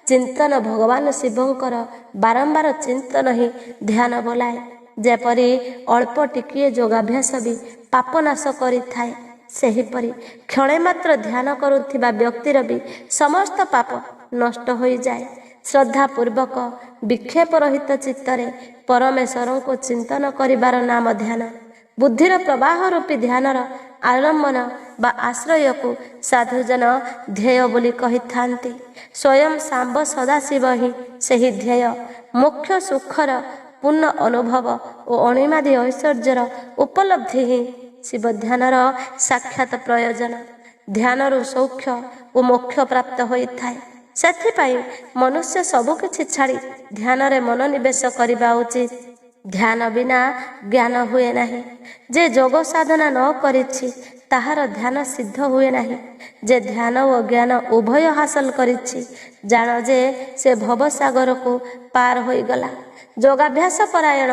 ଚିନ୍ତନ। ଭଗବାନ ଶିବଙ୍କର ବାରମ୍ବାର ଚିନ୍ତନ ହିଁ ଧ୍ୟାନ ବୋଲାଏ। ଯେପରି ଅଳ୍ପ ଟିକିଏ ଯୋଗାଭ୍ୟାସ ବି ପାପ ନାଶ କରିଥାଏ, ସେହିପରି କ୍ଷଣେ ମାତ୍ର ଧ୍ୟାନ କରୁଥିବା ବ୍ୟକ୍ତିର ବି ସମସ୍ତ ପାପ ନଷ୍ଟ ହୋଇଯାଏ। ଶ୍ରଦ୍ଧାପୂର୍ବକ ବିକ୍ଷେପ ରହିତ ଚିତ୍ତରେ ପରମେଶ୍ୱରଙ୍କୁ ଚିନ୍ତନ କରିବାର ନାମ ଧ୍ୟାନ। ବୁଦ୍ଧିର ପ୍ରବାହ ରୂପୀ ଧ୍ୟାନର ଆଲମ୍ବନ ବା ଆଶ୍ରୟକୁ ସାଧୁଜନ ଧ୍ୟେୟ ବୋଲି କହିଥାନ୍ତି। ସ୍ୱୟଂ ଶାମ୍ବ ସଦାଶିବ ହିଁ ସେହି ଧ୍ୟେୟ। ମୋକ୍ଷ ସୁଖର ପୂର୍ଣ୍ଣ ଅନୁଭବ ଓ ଅଣିମାଦି ଐଶ୍ୱର୍ଯ୍ୟର ଉପଲବ୍ଧି ହିଁ ଶିବ ଧ୍ୟାନର ସାକ୍ଷାତ ପ୍ରୟୋଜନ। ଧ୍ୟାନରୁ ସୌଖ୍ୟ ଓ ମୋକ୍ଷ ପ୍ରାପ୍ତ ହୋଇଥାଏ। ସେଥିପାଇଁ ମନୁଷ୍ୟ ସବୁକିଛି ଛାଡ଼ି ଧ୍ୟାନରେ ମନୋନିବେଶ କରିବା ଉଚିତ। ଧ୍ୟାନ ବିନା ଜ୍ଞାନ ହୁଏ ନାହିଁ। ଯେ ଯୋଗ ସାଧନା ନ କରିଛି ତାହାର ଧ୍ୟାନ ସିଦ୍ଧ ହୁଏ ନାହିଁ। ଯେ ଧ୍ୟାନ ଓ ଜ୍ଞାନ ଉଭୟ ହାସଲ କରିଛି, ଜାଣ ଯେ ସେ ଭବସାଗରକୁ ପାର ହୋଇଗଲା। ଯୋଗାଭ୍ୟାସ ପରାୟଣ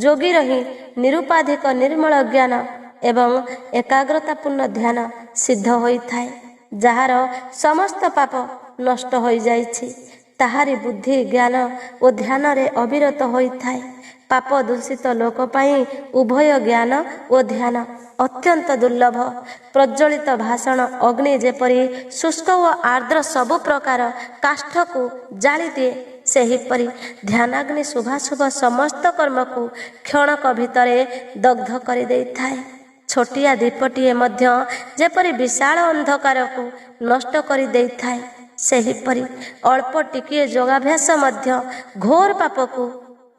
ଯୋଗୀର ହିଁ ନିରୁପାଧିକ ନିର୍ମଳ ଜ୍ଞାନ ଏବଂ ଏକାଗ୍ରତାପୂର୍ଣ୍ଣ ଧ୍ୟାନ ସିଦ୍ଧ ହୋଇଥାଏ। ଯାହାର ସମସ୍ତ ପାପ ନଷ୍ଟ ହୋଇଯାଇଛି, ତାହାରି ବୁଦ୍ଧି ଜ୍ଞାନ ଓ ଧ୍ୟାନରେ ଅବିରତ ହୋଇଥାଏ। ପାପ ଦୂଷିତ ଲୋକ ପାଇଁ ଉଭୟ ଜ୍ଞାନ ଓ ଧ୍ୟାନ ଅତ୍ୟନ୍ତ ଦୁର୍ଲଭ। ପ୍ରଜ୍ୱଳିତ ଭାଷଣ ଅଗ୍ନି ଯେପରି ଶୁଷ୍କ ଓ ଆର୍ଦ୍ର ସବୁ ପ୍ରକାର କାଷ୍ଠକୁ ଜାଳିଦିଏ, ସେହିପରି ଧ୍ୟାନାଗ୍ନି ଶୁଭାଶୁଭ ସମସ୍ତ କର୍ମକୁ କ୍ଷଣକ ଭିତରେ ଦଗ୍ଧ କରିଦେଇଥାଏ। ଛୋଟିଆ ଦୀପଟିଏ ମଧ୍ୟ ଯେପରି ବିଶାଳ ଅନ୍ଧକାରକୁ ନଷ୍ଟ କରିଦେଇଥାଏ, ସେହିପରି ଅଳ୍ପ ଟିକିଏ ଯୋଗାଭ୍ୟାସ ମଧ୍ୟ ଘୋର ପାପକୁ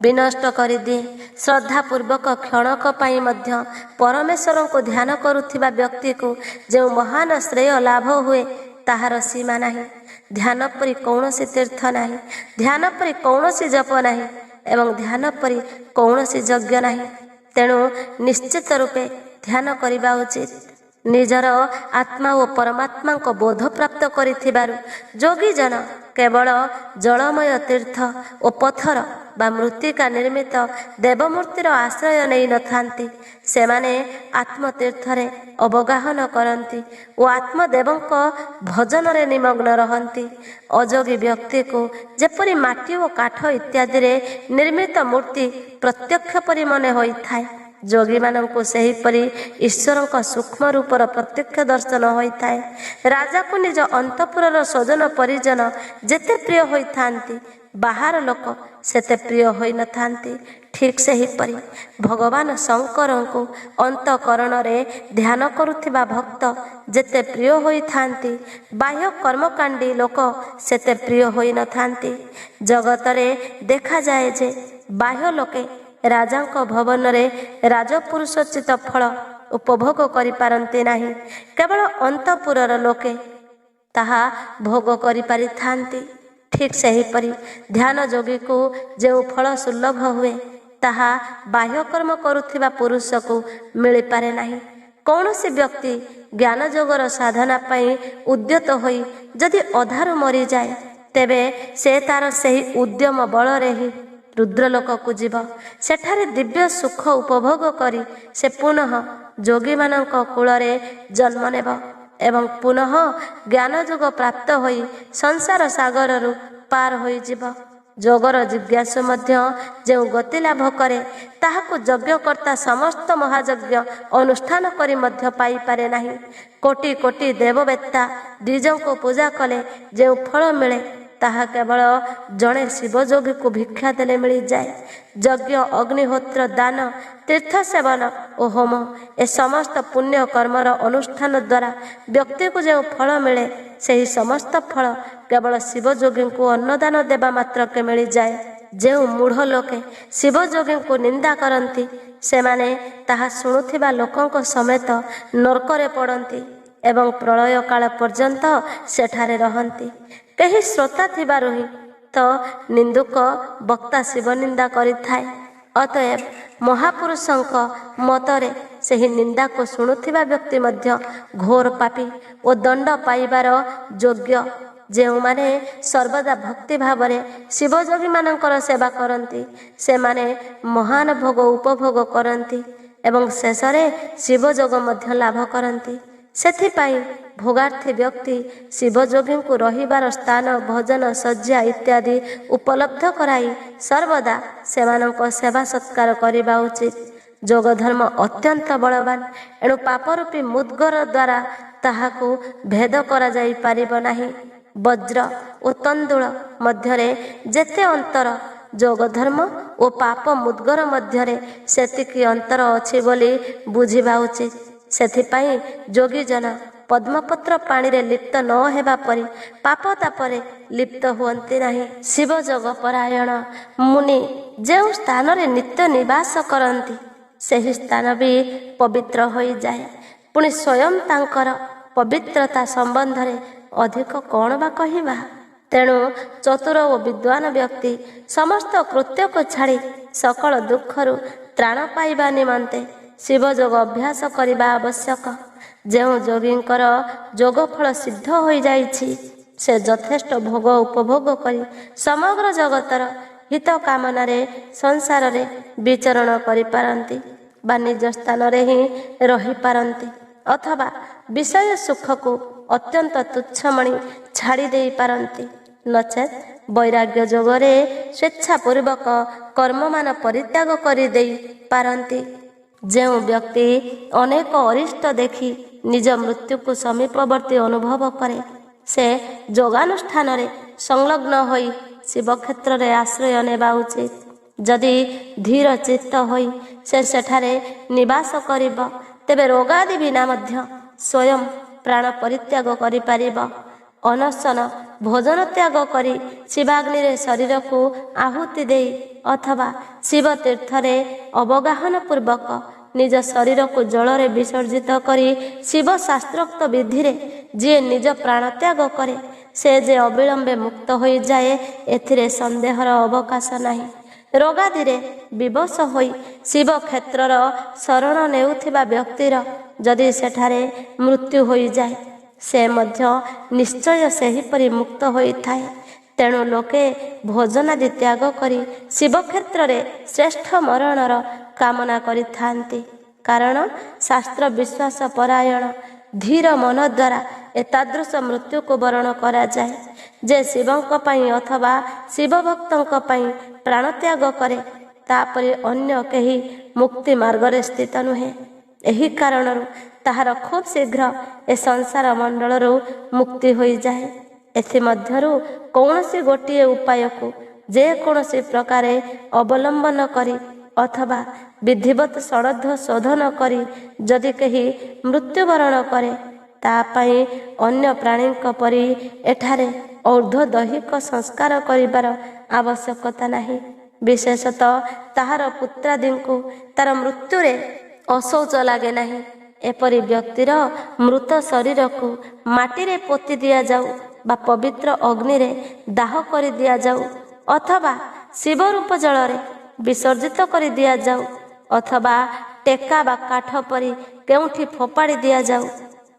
ବିନଷ୍ଟ କରିଦିଏ। ଶ୍ରଦ୍ଧାପୂର୍ବକ କ୍ଷଣକ ପାଇଁ ମଧ୍ୟ ପରମେଶ୍ୱରଙ୍କୁ ଧ୍ୟାନ କରୁଥିବା ବ୍ୟକ୍ତିକୁ ଯେଉଁ ମହାନ ଶ୍ରେୟ ଲାଭ ହୁଏ ତାହାର ସୀମା ନାହିଁ। ଧ୍ୟାନ ପରି କୌଣସି ତୀର୍ଥ ନାହିଁ, ଧ୍ୟାନ ପରି କୌଣସି ଜପ ନାହିଁ ଏବଂ ଧ୍ୟାନ ପରି କୌଣସି ଯଜ୍ଞ ନାହିଁ। ତେଣୁ ନିଶ୍ଚିତ ରୂପେ ଧ୍ୟାନ କରିବା ଉଚିତ। ନିଜର ଆତ୍ମା ଓ ପରମାତ୍ମାଙ୍କ ବୋଧ ପ୍ରାପ୍ତ କରିଥିବାରୁ ଯୋଗୀଜନ କେବଳ ଜଳମୟ ତୀର୍ଥ ଓ ପଥର ବା ମୃତ୍ତିକା ନିର୍ମିତ ଦେବମୂର୍ତ୍ତିର ଆଶ୍ରୟ ନେଇନଥାନ୍ତି। ସେମାନେ ଆତ୍ମତୀର୍ଥରେ ଅବଗାହନ କରନ୍ତି ଓ ଆତ୍ମଦେବଙ୍କ ଭଜନରେ ନିମଗ୍ନ ରହନ୍ତି। ଅଯୋଗୀ ବ୍ୟକ୍ତିକୁ ଯେପରି ମାଟି ଓ କାଠ ଇତ୍ୟାଦିରେ ନିର୍ମିତ ମୂର୍ତ୍ତି ପ୍ରତ୍ୟକ୍ଷ ପରି ମନେ ହୋଇଥାଏ, ଯୋଗୀମାନଙ୍କୁ ସେହିପରି ଈଶ୍ୱରଙ୍କ ସୂକ୍ଷ୍ମ ରୂପର ପ୍ରତ୍ୟକ୍ଷ ଦର୍ଶନ ହୋଇଥାଏ। ରାଜାକୁ ନିଜ ଅନ୍ତଃପୁରର ସ୍ୱଜନ ପରିଜନ ଯେତେ ପ୍ରିୟ ହୋଇଥାନ୍ତି, ବାହାର ଲୋକ ସେତେ ପ୍ରିୟ ହୋଇନଥାନ୍ତି। ଠିକ୍ ସେହିପରି ଭଗବାନ ଶଙ୍କରଙ୍କୁ ଅନ୍ତଃକରଣରେ ଧ୍ୟାନ କରୁଥିବା ଭକ୍ତ ଯେତେ ପ୍ରିୟ ହୋଇଥାନ୍ତି, ବାହ୍ୟ କର୍ମକାଣ୍ଡୀ ଲୋକ ସେତେ ପ୍ରିୟ ହୋଇନଥାନ୍ତି। ଜଗତରେ ଦେଖାଯାଏ ଯେ ବାହ୍ୟ ଲୋକେ ରାଜାଙ୍କ ଭବନରେ ରାଜପୁରୁଷୋଚିତ ଫଳ ଉପଭୋଗ କରିପାରନ୍ତି ନାହିଁ, କେବଳ ଅନ୍ତଃପୁରର ଲୋକେ ତାହା ଭୋଗ କରିପାରିଥାନ୍ତି। ଠିକ୍ ସେହିପରି ଧ୍ୟାନ ଯୋଗୀକୁ ଯେଉଁ ଫଳ ସୁଲଭ ହୁଏ, ତାହା ବାହ୍ୟକର୍ମ କରୁଥିବା ପୁରୁଷକୁ ମିଳିପାରେ ନାହିଁ। କୌଣସି ବ୍ୟକ୍ତି ଜ୍ଞାନ ଯୋଗର ସାଧନା ପାଇଁ ଉଦ୍ୟତ ହୋଇ ଯଦି ଅଧାରୁ ମରିଯାଏ ତେବେ ସେ ତାର ସେହି ଉଦ୍ୟମ ବଳରେ ହିଁ ରୁଦ୍ରଲୋକକୁ ଯିବ। ସେଠାରେ ଦିବ୍ୟ ସୁଖ ଉପଭୋଗ କରି ସେ ପୁନଃ ଯୋଗୀମାନଙ୍କ କୂଳରେ ଜନ୍ମ ନେବ ଏବଂ ପୁନଃ ଜ୍ଞାନ ଯୋଗ ପ୍ରାପ୍ତ ହୋଇ ସଂସାର ସାଗରରୁ ପାର ହୋଇଯିବ। ଯୋଗର ଜିଜ୍ଞାସୁ ମଧ୍ୟ ଯେଉଁ ଗତି ଲାଭ କରେ ତାହାକୁ ଯଜ୍ଞକର୍ତ୍ତା ସମସ୍ତ ମହାଯଜ୍ଞ ଅନୁଷ୍ଠାନ କରି ମଧ୍ୟ ପାଇପାରେ ନାହିଁ। କୋଟି କୋଟି ଦେବବେତ୍ତା ଦ୍ୱିଜଙ୍କୁ ପୂଜା କଲେ ଯେଉଁ ଫଳ ମିଳେ ତାହା କେବଳ ଜଣେ ଶିବଯୋଗୀକୁ ଭିକ୍ଷା ଦେଲେ ମିଳିଯାଏ। ଯଜ୍ଞ, ଅଗ୍ନିହୋତ୍ର, ଦାନ, ତୀର୍ଥ ସେବନ ଓ ହୋମ ଏ ସମସ୍ତ ପୁଣ୍ୟ କର୍ମର ଅନୁଷ୍ଠାନ ଦ୍ୱାରା ବ୍ୟକ୍ତିକୁ ଯେଉଁ ଫଳ ମିଳେ ସେହି ସମସ୍ତ ଫଳ କେବଳ ଶିବଯୋଗୀଙ୍କୁ ଅନ୍ନଦାନ ଦେବା ମାତ୍ରକେ ମିଳିଯାଏ। ଯେଉଁ ମୂଢ଼ ଲୋକେ ଶିବଯୋଗୀଙ୍କୁ ନିନ୍ଦା କରନ୍ତି ସେମାନେ ତାହା ଶୁଣୁଥିବା ଲୋକଙ୍କ ସମେତ ନର୍କରେ ପଡ଼ନ୍ତି ଏବଂ ପ୍ରଳୟ କାଳ ପର୍ଯ୍ୟନ୍ତ ସେଠାରେ ରହନ୍ତି। କେହି ଶ୍ରୋତା ଥିବାରୁ ହିଁ ତ ନିନ୍ଦୁକ ବକ୍ତା ଶିବ ନିନ୍ଦା କରିଥାଏ। ଅତଏବ ମହାପୁରୁଷଙ୍କ ମତରେ ସେହି ନିନ୍ଦାକୁ ଶୁଣୁଥିବା ବ୍ୟକ୍ତି ମଧ୍ୟ ଘୋର ପାପୀ ଓ ଦଣ୍ଡ ପାଇବାର ଯୋଗ୍ୟ। ଯେଉଁମାନେ ସର୍ବଦା ଭକ୍ତି ଭାବରେ ଶିବଯୋଗୀମାନଙ୍କର ସେବା କରନ୍ତି ସେମାନେ ମହାନ ଭୋଗ ଉପଭୋଗ କରନ୍ତି ଏବଂ ଶେଷରେ ଶିବଯୋଗ ମଧ୍ୟ ଲାଭ କରନ୍ତି। ସେଥିପାଇଁ ଭୋଗାର୍ଥୀ ବ୍ୟକ୍ତି ଶିବଯୋଗୀଙ୍କୁ ରହିବାର ସ୍ଥାନ, ଭୋଜନ, ଶଯ୍ୟା ଇତ୍ୟାଦି ଉପଲବ୍ଧ କରାଇ ସର୍ବଦା ସେମାନଙ୍କ ସେବା ସତ୍କାର କରିବା ଉଚିତ। ଯୋଗ ଧର୍ମ ଅତ୍ୟନ୍ତ ବଳବାନ, ଏଣୁ ପାପରୂପୀ ମୁଦ୍ଗର ଦ୍ୱାରା ତାହାକୁ ଭେଦ କରାଯାଇ ପାରିବ ନାହିଁ। ବଜ୍ର ଓ ତଣ୍ଡୁଳ ମଧ୍ୟରେ ଯେତେ ଅନ୍ତର, ଯୋଗ ଧର୍ମ ଓ ପାପ ମୁଦ୍ଗର ମଧ୍ୟରେ ସେତିକି ଅନ୍ତର ଅଛି ବୋଲି ବୁଝିବା ଉଚିତ। ସେଥିପାଇଁ ଯୋଗୀଜନ ପଦ୍ମପତ୍ର ପାଣିରେ ଲିପ୍ତ ନ ହେବା ପରି ପାପ ତାପରେ ଲିପ୍ତ ହୁଅନ୍ତି ନାହିଁ। ଶିବଯୋଗ ପରାୟଣ ମୁନି ଯେଉଁ ସ୍ଥାନରେ ନିତ୍ୟ ନିବାସ କରନ୍ତି ସେହି ସ୍ଥାନ ବି ପବିତ୍ର ହୋଇଯାଏ। ପୁଣି ସ୍ୱୟଂ ତାଙ୍କର ପବିତ୍ରତା ସମ୍ବନ୍ଧରେ ଅଧିକ କ'ଣ ବା କହିବା। ତେଣୁ ଚତୁର ଓ ବିଦ୍ୱାନ ବ୍ୟକ୍ତି ସମସ୍ତ କୃତ୍ୟକୁ ଛାଡ଼ି ସକଳ ଦୁଃଖରୁ ତ୍ରାଣ ପାଇବା ନିମନ୍ତେ ଶିବଯୋଗ ଅଭ୍ୟାସ କରିବା ଆବଶ୍ୟକ। ଯେଉଁ ଯୋଗୀଙ୍କର ଯୋଗଫଳ ସିଦ୍ଧ ହୋଇଯାଇଛି ସେ ଯଥେଷ୍ଟ ଭୋଗ ଉପଭୋଗ କରି ସମଗ୍ର ଜଗତର ହିତ କାମନାରେ ସଂସାରରେ ବିଚରଣ କରିପାରନ୍ତି ବା ନିଜ ସ୍ଥାନରେ ହିଁ ରହିପାରନ୍ତି ଅଥବା ବିଷୟ ସୁଖକୁ ଅତ୍ୟନ୍ତ ତୁଚ୍ଛ ମଣି ଛାଡ଼ି ଦେଇପାରନ୍ତି। ନଚେତ୍ ବୈରାଗ୍ୟ ଯୋଗରେ ସ୍ୱେଚ୍ଛାପୂର୍ବକ କର୍ମମାନ ପରିତ୍ୟାଗ କରିଦେଇ ପାରନ୍ତି। ଯେଉଁ ବ୍ୟକ୍ତି ଅନେକ ଅରିଷ୍ଟ ଦେଖି ନିଜ ମୃତ୍ୟୁକୁ ସମୀପବର୍ତ୍ତୀ ଅନୁଭବ କରେ ସେ ଯୋଗାନୁଷ୍ଠାନରେ ସଂଲଗ୍ନ ହୋଇ ଶିବକ୍ଷେତ୍ରରେ ଆଶ୍ରୟ ନେବା ଉଚିତ। ଯଦି ଧୀର ଚିତ୍ତ ହୋଇ ସେ ସେଠାରେ ନିବାସ କରିବ ତେବେ ରୋଗାଦି ବିନା ମଧ୍ୟ ସ୍ୱୟଂ ପ୍ରାଣ ପରିତ୍ୟାଗ କରିପାରିବ। ଅନଶନ ଭୋଜନ ତ୍ୟାଗ କରି ଶିବାଗ୍ନିରେ ଶରୀରକୁ ଆହୁତି ଦେଇ ଅଥବା ଶିବ ତୀର୍ଥରେ ଅବଗାହନ ପୂର୍ବକ ନିଜ ଶରୀରକୁ ଜଳରେ ବିସର୍ଜିତ କରି ଶିବ ଶାସ୍ତ୍ରୋକ୍ତ ବିଧିରେ ଯିଏ ନିଜ ପ୍ରାଣତ୍ୟାଗ କରେ ସେ ଯେ ଅବିଳମ୍ବେ ମୁକ୍ତ ହୋଇଯାଏ ଏଥିରେ ସନ୍ଦେହର ଅବକାଶ ନାହିଁ। ରୋଗାଦିରେ ବିବଶ ହୋଇ ଶିବ କ୍ଷେତ୍ରର ଶରଣ ନେଉଥିବା ବ୍ୟକ୍ତିର ଯଦି ସେଠାରେ ମୃତ୍ୟୁ ହୋଇଯାଏ ସେ ମଧ୍ୟ ନିଶ୍ଚୟ ସେହିପରି ମୁକ୍ତ ହୋଇଥାଏ। ତେଣୁ ଲୋକେ ଭୋଜନାଦି ତ୍ୟାଗ କରି ଶିବକ୍ଷେତ୍ରରେ ଶ୍ରେଷ୍ଠ ମରଣର କାମନା କରିଥାନ୍ତି। କାରଣ ଶାସ୍ତ୍ର ବିଶ୍ୱାସ ପରାୟଣ ଧୀର ମନ ଦ୍ୱାରା ଏତାଦୃଶ ମୃତ୍ୟୁକୁ ବରଣ କରାଯାଏ। ଯେ ଶିବଙ୍କ ପାଇଁ ଅଥବା ଶିବ ଭକ୍ତଙ୍କ ପାଇଁ ପ୍ରାଣତ୍ୟାଗ କରେ ତାପରି ଅନ୍ୟ କେହି ମୁକ୍ତି ମାର୍ଗରେ ସ୍ଥିତ ନୁହେଁ। ଏହି କାରଣରୁ ତାହାର ଖୁବ୍ ଶୀଘ୍ର ଏ ସଂସାର ମଣ୍ଡଳରୁ ମୁକ୍ତି ହୋଇଯାଏ। ଏଥିମଧ୍ୟରୁ କୌଣସି ଗୋଟିଏ ଉପାୟକୁ ଯେକୌଣସି ପ୍ରକାରେ ଅବଲମ୍ବନ କରି ଅଥବା ବିଧିବତ ଶ୍ରଦ୍ଧ ଶୋଧନ କରି ଯଦି କେହି ମୃତ୍ୟୁବରଣ କରେ ତା ପାଇଁ ଅନ୍ୟ ପ୍ରାଣୀଙ୍କ ପରି ଏଠାରେ ଔର୍ଧ୍ୱଦୈହିକ ସଂସ୍କାର କରିବାର ଆବଶ୍ୟକତା ନାହିଁ। ବିଶେଷତଃ ତାହାର ପୁତ୍ରାଦିଙ୍କୁ ତାର ମୃତ୍ୟୁରେ ଅଶୌଚ ଲାଗେ ନାହିଁ। ଏପରି ବ୍ୟକ୍ତିର ମୃତ ଶରୀରକୁ ମାଟିରେ ପୋତି ଦିଆଯାଉ ବା ପବିତ୍ର ଅଗ୍ନିରେ ଦାହ କରି ଦିଆଯାଉ ଅଥବା ଶିବରୂପ ଜଳରେ ବିସର୍ଜିତ କରି ଦିଆଯାଉ ଅଥବା ଟେକା ବା କାଠ ପରି କେଉଁଠି ଫୋପାଡ଼ି ଦିଆଯାଉ,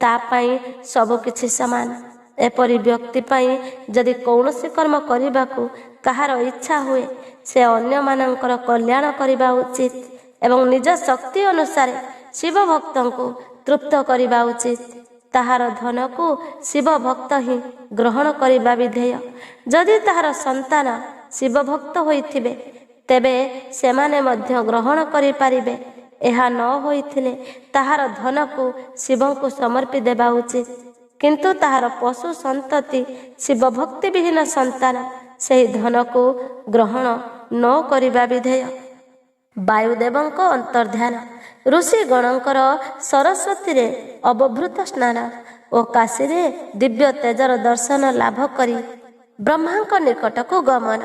ତା ପାଇଁ ସବୁକିଛି ସମାନ। ଏପରି ବ୍ୟକ୍ତି ପାଇଁ ଯଦି କୌଣସି କର୍ମ କରିବାକୁ କାହାର ଇଚ୍ଛା ହୁଏ, ସେ ଅନ୍ୟମାନଙ୍କର କଲ୍ୟାଣ କରିବା ଉଚିତ ଏବଂ ନିଜ ଶକ୍ତି ଅନୁସାରେ ଶିବ ଭକ୍ତଙ୍କୁ ତୃପ୍ତ କରିବା ଉଚିତ। ତାହାର ଧନକୁ ଶିବ ଭକ୍ତ ହିଁ ଗ୍ରହଣ କରିବା ବିଧେୟ। ଯଦି ତାହାର ସନ୍ତାନ ଶିବ ଭକ୍ତ ହୋଇଥିବେ, ତେବେ ସେମାନେ ମଧ୍ୟ ଗ୍ରହଣ କରିପାରିବେ। ଏହା ନ ହୋଇଥିଲେ ତାହାର ଧନକୁ ଶିବଙ୍କୁ ସମର୍ପି ଦେବା ଉଚିତ। କିନ୍ତୁ ତାହାର ପଶୁ ସନ୍ତତି ଶିବ ଭକ୍ତି ବିହୀନ ସନ୍ତାନ ସେହି ଧନକୁ ଗ୍ରହଣ ନ କରିବା ବିଧେୟ। ବାୟୁଦେବଙ୍କ ଅନ୍ତର୍ଧ୍ୟାନ। ଋଷିଗଣଙ୍କର ସରସ୍ୱତୀରେ ଅବଭୃତ ସ୍ନାନ ଓ କାଶୀରେ ଦିବ୍ୟ ତେଜର ଦର୍ଶନ ଲାଭ କରି ବ୍ରହ୍ମାଙ୍କ ନିକଟକୁ ଗମନ।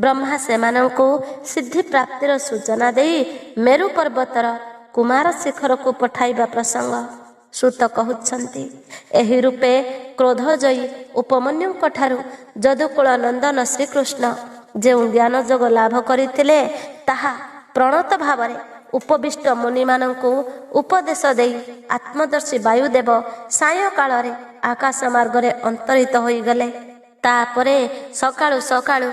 ବ୍ରହ୍ମା ସେମାନଙ୍କୁ ସିଦ୍ଧି ପ୍ରାପ୍ତିର ସୂଚନା ଦେଇ ମେରୁ ପର୍ବତର କୁମାର ଶିଖରକୁ ପଠାଇବା ପ୍ରସଙ୍ଗ ସୂତ କହୁଛନ୍ତି। ଏହି ରୂପେ କ୍ରୋଧଜୟୀ ଉପମନ୍ୟୁଙ୍କ ଠାରୁ ଯଦୁକୁଳ ନନ୍ଦନ ଶ୍ରୀକୃଷ୍ଣ ଯେଉଁ ଜ୍ଞାନ ଯୋଗ ଲାଭ କରିଥିଲେ, ତାହା ପ୍ରଣତ ଭାବରେ ଉପବିଷ୍ଟ ମୁନିମାନଙ୍କୁ ଉପଦେଶ ଦେଇ ଆତ୍ମଦର୍ଶୀ ବାୟୁଦେବ ସାୟଂକାଳରେ ଆକାଶ ମାର୍ଗରେ ଅନ୍ତରିତ ହୋଇଗଲେ। ତାପରେ ସକାଳୁ ସକାଳୁ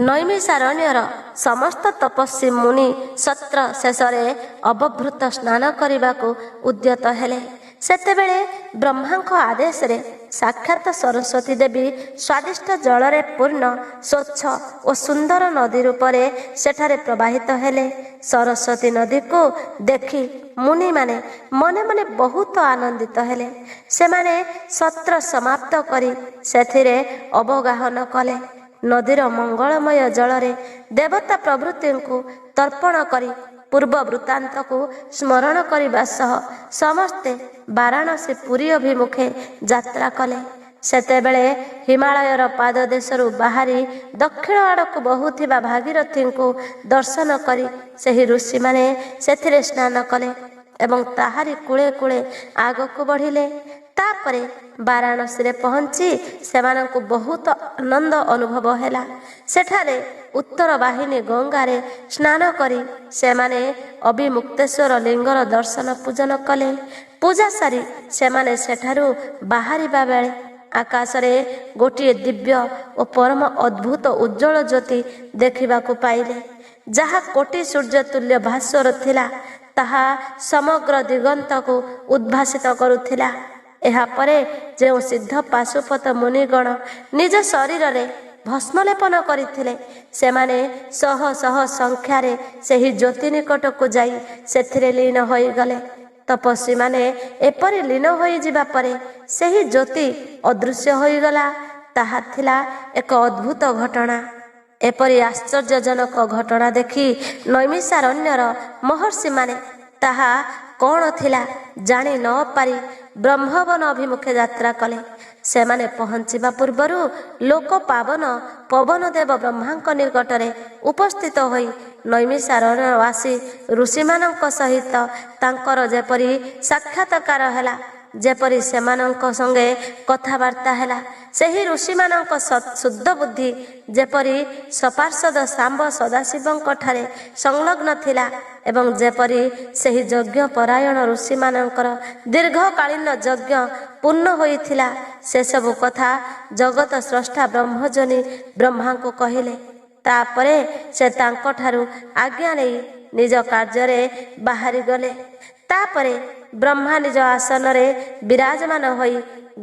ନୈମିଷାରଣ୍ୟର ସମସ୍ତ ତପସ୍ୱୀ ମୁନି ସତ୍ର ଶେଷରେ ଅବଭୃତ ସ୍ନାନ କରିବାକୁ ଉଦ୍ୟତ ହେଲେ। ସେତେବେଳେ ବ୍ରହ୍ମାଙ୍କ ଆଦେଶରେ ସାକ୍ଷାତ ସରସ୍ୱତୀ ଦେବୀ ସ୍ୱାଦିଷ୍ଟ ଜଳରେ ପୂର୍ଣ୍ଣ ସ୍ୱଚ୍ଛ ଓ ସୁନ୍ଦର ନଦୀ ରୂପରେ ସେଠାରେ ପ୍ରବାହିତ ହେଲେ। ସରସ୍ୱତୀ ନଦୀକୁ ଦେଖି ମୁନିମାନେ ମନେ ମନେ ବହୁତ ଆନନ୍ଦିତ ହେଲେ। ସେମାନେ ସତ୍ର ସମାପ୍ତ କରି ସେଥିରେ ଅବଗାହନ କଲେ। ନଦୀର ମଙ୍ଗଳମୟ ଜଳରେ ଦେବତା ପ୍ରଭୃତିଙ୍କୁ ତର୍ପଣ କରି ପୂର୍ବ ବୃତ୍ତାନ୍ତକୁ ସ୍ମରଣ କରିବା ସହ ସମସ୍ତେ ବାରାଣସୀ ପୁରୀ ଅଭିମୁଖେ ଯାତ୍ରା କଲେ। ସେତେବେଳେ ହିମାଳୟର ପାଦଦେଶରୁ ବାହାରି ଦକ୍ଷିଣ ଆଡ଼କୁ ବହୁଥିବା ଭାଗୀରଥୀଙ୍କୁ ଦର୍ଶନ କରି ସେହି ଋଷିମାନେ ସେଥିରେ ସ୍ନାନ କଲେ ଏବଂ ତାହାରି କୂଳେ କୂଳେ ଆଗକୁ ବଢ଼ିଲେ। ତାପରେ ବାରାଣସୀରେ ପହଞ୍ଚି ସେମାନଙ୍କୁ ବହୁତ ଆନନ୍ଦ ଅନୁଭବ ହେଲା। ସେଠାରେ ଉତ୍ତର ବାହିନୀ ଗଙ୍ଗାରେ ସ୍ନାନ କରି ସେମାନେ ଅବିମୁକ୍ତେଶ୍ୱର ଲିଙ୍ଗର ଦର୍ଶନ ପୂଜନ କଲେ। ପୂଜା ସାରି ସେମାନେ ସେଠାରୁ ବାହାରିବା ବେଳେ ଆକାଶରେ ଗୋଟିଏ ଦିବ୍ୟ ଓ ପରମ ଅଦ୍ଭୁତ ଉଜ୍ଜଳ ଜ୍ୟୋତି ଦେଖିବାକୁ ପାଇଲେ, ଯାହା କୋଟି ସୂର୍ଯ୍ୟ ତୁଲ୍ୟ ଭାସ୍ୱର ଥିଲା। ତାହା ସମଗ୍ର ଦିଗନ୍ତକୁ ଉଦ୍ଭାସିତ କରୁଥିଲା। ଏହାପରେ ଯେଉଁ ସିଦ୍ଧ ପାଶୁପତ ମୁନିଗଣ ନିଜ ଶରୀରରେ ଭସ୍ମଲେପନ କରିଥିଲେ, ସେମାନେ ଶହ ଶହ ସଂଖ୍ୟାରେ ସେହି ଜ୍ୟୋତି ନିକଟକୁ ଯାଇ ସେଥିରେ ଲୀନ ହୋଇଗଲେ। ତପସ୍ୱୀମାନେ ଏପରି ଲୀନ ହୋଇଯିବା ପରେ ସେହି ଜ୍ୟୋତି ଅଦୃଶ୍ୟ ହୋଇଗଲା। ତାହା ଥିଲା ଏକ ଅଦ୍ଭୁତ ଘଟଣା। ଏପରି ଆଶ୍ଚର୍ଯ୍ୟଜନକ ଘଟଣା ଦେଖି ନୈମିଷାରଣ୍ୟର ମହର୍ଷିମାନେ ତାହା କ'ଣ ଥିଲା ଜାଣି ନ ପାରି ବ୍ରହ୍ମବନ ଅଭିମୁଖେ ଯାତ୍ରା କଲେ। ସେମାନେ ପହଞ୍ଚିବା ପୂର୍ବରୁ ଲୋକ ପାବନ ପବନଦେବ ବ୍ରହ୍ମାଙ୍କ ନିକଟରେ ଉପସ୍ଥିତ ହୋଇ ନୈମିଷାରଣ୍ୟବାସୀ ଋଷିମାନଙ୍କ ସହିତ ତାଙ୍କର ଯେପରି ସାକ୍ଷାତକାର ହେଲା, ଯେପରି ସେମାନଙ୍କ ସଙ୍ଗେ କଥାବାର୍ତ୍ତା ହେଲା, ସେହି ଋଷିମାନଙ୍କ ଶୁଦ୍ଧ ବୁଦ୍ଧି ଯେପରି ସପାର୍ଷଦ ଶାମ୍ବ ସଦାଶିବଙ୍କ ଠାରେ ସଂଲଗ୍ନ ଥିଲା ଏବଂ ଯେପରି ସେହି ଯଜ୍ଞ ପରାୟଣ ଋଷିମାନଙ୍କର ଦୀର୍ଘକାଳୀନ ଯଜ୍ଞ ପୂର୍ଣ୍ଣ ହୋଇଥିଲା, ସେସବୁ କଥା ଜଗତ ସ୍ରଷ୍ଟା ବ୍ରହ୍ମଜନୀ ବ୍ରହ୍ମାଙ୍କୁ କହିଲେ। ତାପରେ ସେ ତାଙ୍କଠାରୁ ଆଜ୍ଞା ନେଇ ନିଜ କାର୍ଯ୍ୟରେ ବାହାରିଗଲେ। ତାପରେ ବ୍ରହ୍ମା ନିଜ ଆସନରେ ବିରାଜମାନ ହୋଇ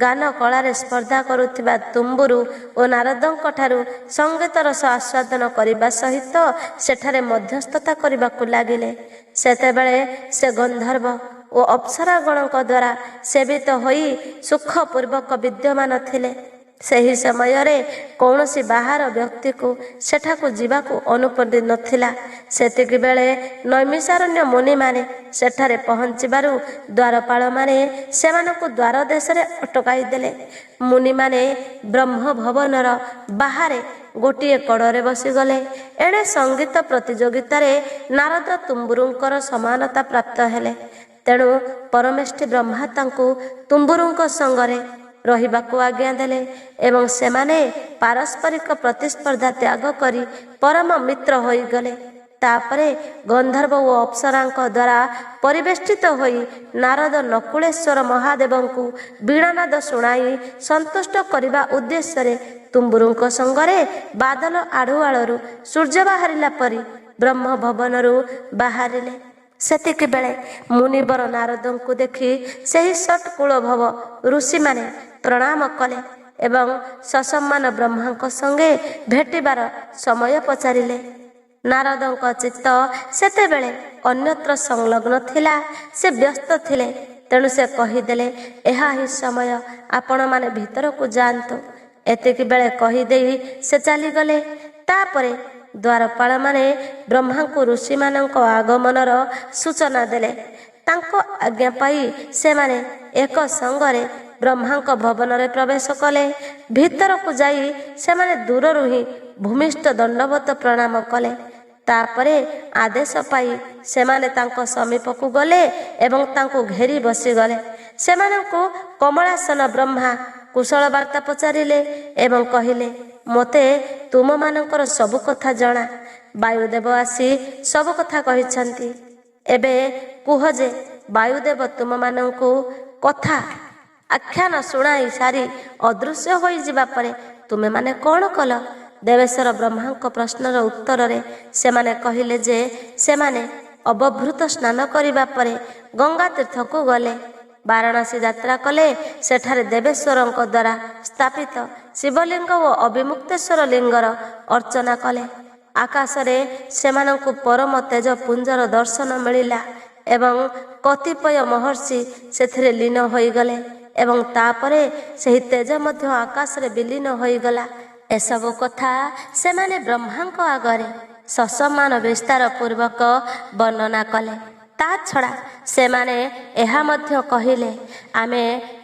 ଗାନ କଳାରେ ସ୍ପର୍ଦ୍ଧା କରୁଥିବା ତୁମ୍ବୁରୁ ଓ ନାରଦଙ୍କ ଠାରୁ ସଙ୍ଗୀତ ରସ ଆସ୍ୱାଦନ କରିବା ସହିତ ସେଠାରେ ମଧ୍ୟସ୍ଥତା କରିବାକୁ ଲାଗିଲେ। ସେତେବେଳେ ସେ ଗନ୍ଧର୍ବ ଓ ଅପ୍ସରାଗଣଙ୍କ ଦ୍ୱାରା ସେବିତ ହୋଇ ସୁଖପୂର୍ବକ ବିଦ୍ୟମାନ ଥିଲେ। ସେହି ସମୟରେ କୌଣସି ବାହାର ବ୍ୟକ୍ତିକୁ ସେଠାକୁ ଯିବାକୁ ଅନୁମତି ନଥିଲା। ସେତିକିବେଳେ ନୈମିଷାରଣ୍ୟ ମୁନିମାନେ ସେଠାରେ ପହଞ୍ଚିବାରୁ ଦ୍ୱାରପାଳମାନେ ସେମାନଙ୍କୁ ଦ୍ୱାର ଦେଶରେ ଅଟକାଇ ଦେଲେ। ମୁନିମାନେ ବ୍ରହ୍ମଭବନର ବାହାରେ ଗୋଟିଏ କଡ଼ରେ ବସିଗଲେ। ଏଣେ ସଙ୍ଗୀତ ପ୍ରତିଯୋଗିତାରେ ନାରଦ ତୁମ୍ବୁରୁଙ୍କର ସମାନତା ପ୍ରାପ୍ତ ହେଲେ। ତେଣୁ ପରମେଷ୍ଠି ବ୍ରହ୍ମା ତାଙ୍କୁ ତୁମ୍ବୁରୁଙ୍କ ସଙ୍ଗରେ ରହିବାକୁ ଆଜ୍ଞା ଦେଲେ ଏବଂ ସେମାନେ ପାରସ୍ପରିକ ପ୍ରତିସ୍ପର୍ଦ୍ଧା ତ୍ୟାଗ କରି ପରମ ମିତ୍ର ହୋଇଗଲେ। ତାପରେ ଗନ୍ଧର୍ବ ଓ ଅପ୍ସରାଙ୍କ ଦ୍ୱାରା ପରିବେଷ୍ଟିତ ହୋଇ ନାରଦ ନକୁଳେଶ୍ୱର ମହାଦେବଙ୍କୁ ବୀଣାନାଦ ଶୁଣାଇ ସନ୍ତୁଷ୍ଟ କରିବା ଉଦ୍ଦେଶ୍ୟରେ ତୁମ୍ବୁରୁଙ୍କ ସଙ୍ଗରେ ବାଦଲ ଆଢ଼ୁଆଳରୁ ସୂର୍ଯ୍ୟ ବାହାରିଲା ପରି ବ୍ରହ୍ମ ଭବନରୁ ବାହାରିଲେ। ସେତିକିବେଳେ ମୁନିବର ନାରଦଙ୍କୁ ଦେଖି ସେହି ଷଟ୍କୁଳଭବ ଋଷିମାନେ ପ୍ରଣାମ କଲେ ଏବଂ ସସମ୍ମାନ ବ୍ରହ୍ମାଙ୍କ ସଙ୍ଗେ ଭେଟିବାର ସମୟ ପଚାରିଲେ। ନାରଦଙ୍କ ଚିତ୍ତ ସେତେବେଳେ ଅନ୍ୟତ୍ର ସଂଲଗ୍ନ ଥିଲା। ସେ ବ୍ୟସ୍ତ ଥିଲେ, ତେଣୁ ସେ କହିଦେଲେ, ଏହା ହିଁ ସମୟ, ଆପଣମାନେ ଭିତରକୁ ଯାଆନ୍ତୁ। ଏତିକି ବେଳେ କହିଦେଇ ସେ ଚାଲିଗଲେ। ତାପରେ ଦ୍ୱାରପାଳମାନେ ବ୍ରହ୍ମାଙ୍କୁ ଋଷିମାନଙ୍କ ଆଗମନର ସୂଚନା ଦେଲେ। ତାଙ୍କ ଆଜ୍ଞା ପାଇ ସେମାନେ ଏକ ସଙ୍ଗରେ ବ୍ରହ୍ମାଙ୍କ ଭବନରେ ପ୍ରବେଶ କଲେ। ଭିତରକୁ ଯାଇ ସେମାନେ ଦୂରରୁ ହିଁ ଭୂମିଷ୍ଠ ଦଣ୍ଡବତ ପ୍ରଣାମ କଲେ। ତାପରେ ଆଦେଶ ପାଇ ସେମାନେ ତାଙ୍କ ସମୀପକୁ ଗଲେ ଏବଂ ତାଙ୍କୁ ଘେରି ବସିଗଲେ। ସେମାନଙ୍କୁ କମଳାସନ ବ୍ରହ୍ମା କୁଶଳ ବାର୍ତ୍ତା ପଚାରିଲେ ଏବଂ କହିଲେ, ମୋତେ ତୁମମାନଙ୍କର ସବୁ କଥା ଜଣା। ବାୟୁଦେବ ଆସି ସବୁ କଥା କହିଛନ୍ତି। ଏବେ କୁହ ଯେ ବାୟୁଦେବ ତୁମମାନଙ୍କୁ କଥା ଆଖ୍ୟାନ ଶୁଣାଇ ସାରି ଅଦୃଶ୍ୟ ହୋଇଯିବା ପରେ ତୁମେମାନେ କ'ଣ କଲ? ଦେବେଶ୍ୱର ବ୍ରହ୍ମାଙ୍କ ପ୍ରଶ୍ନର ଉତ୍ତରରେ ସେମାନେ କହିଲେ ଯେ ସେମାନେ ଅବଭୃତ ସ୍ନାନ କରିବା ପରେ ଗଙ୍ଗା ତୀର୍ଥକୁ ଗଲେ, ବାରାଣସୀ ଯାତ୍ରା କଲେ। ସେଠାରେ ଦେବେଶ୍ୱରଙ୍କ ଦ୍ୱାରା ସ୍ଥାପିତ ଶିବଲିଙ୍ଗ ଓ ଅବିମୁକ୍ତେଶ୍ୱର ଲିଙ୍ଗର ଅର୍ଚ୍ଚନା କଲେ। ଆକାଶରେ ସେମାନଙ୍କୁ ପରମ ତେଜ ପୁଞ୍ଜର ଦର୍ଶନ ମିଳିଲା ଏବଂ କତିପୟ ମହର୍ଷି ସେଥିରେ ଲୀନ ହୋଇଗଲେ ଏବଂ ତାପରେ ସେହି ତେଜ ମଧ୍ୟ ଆକାଶରେ ବିଲୀନ ହୋଇଗଲା। ଏସବୁ କଥା ସେମାନେ ବ୍ରହ୍ମାଙ୍କ ଆଗରେ ସସମ୍ମାନ ବିସ୍ତାର ପୂର୍ବକ ବର୍ଣ୍ଣନା କଲେ। ତା ଛଡ଼ା ସେମାନେ ଏହା ମଧ୍ୟ କହିଲେ, ଆମେ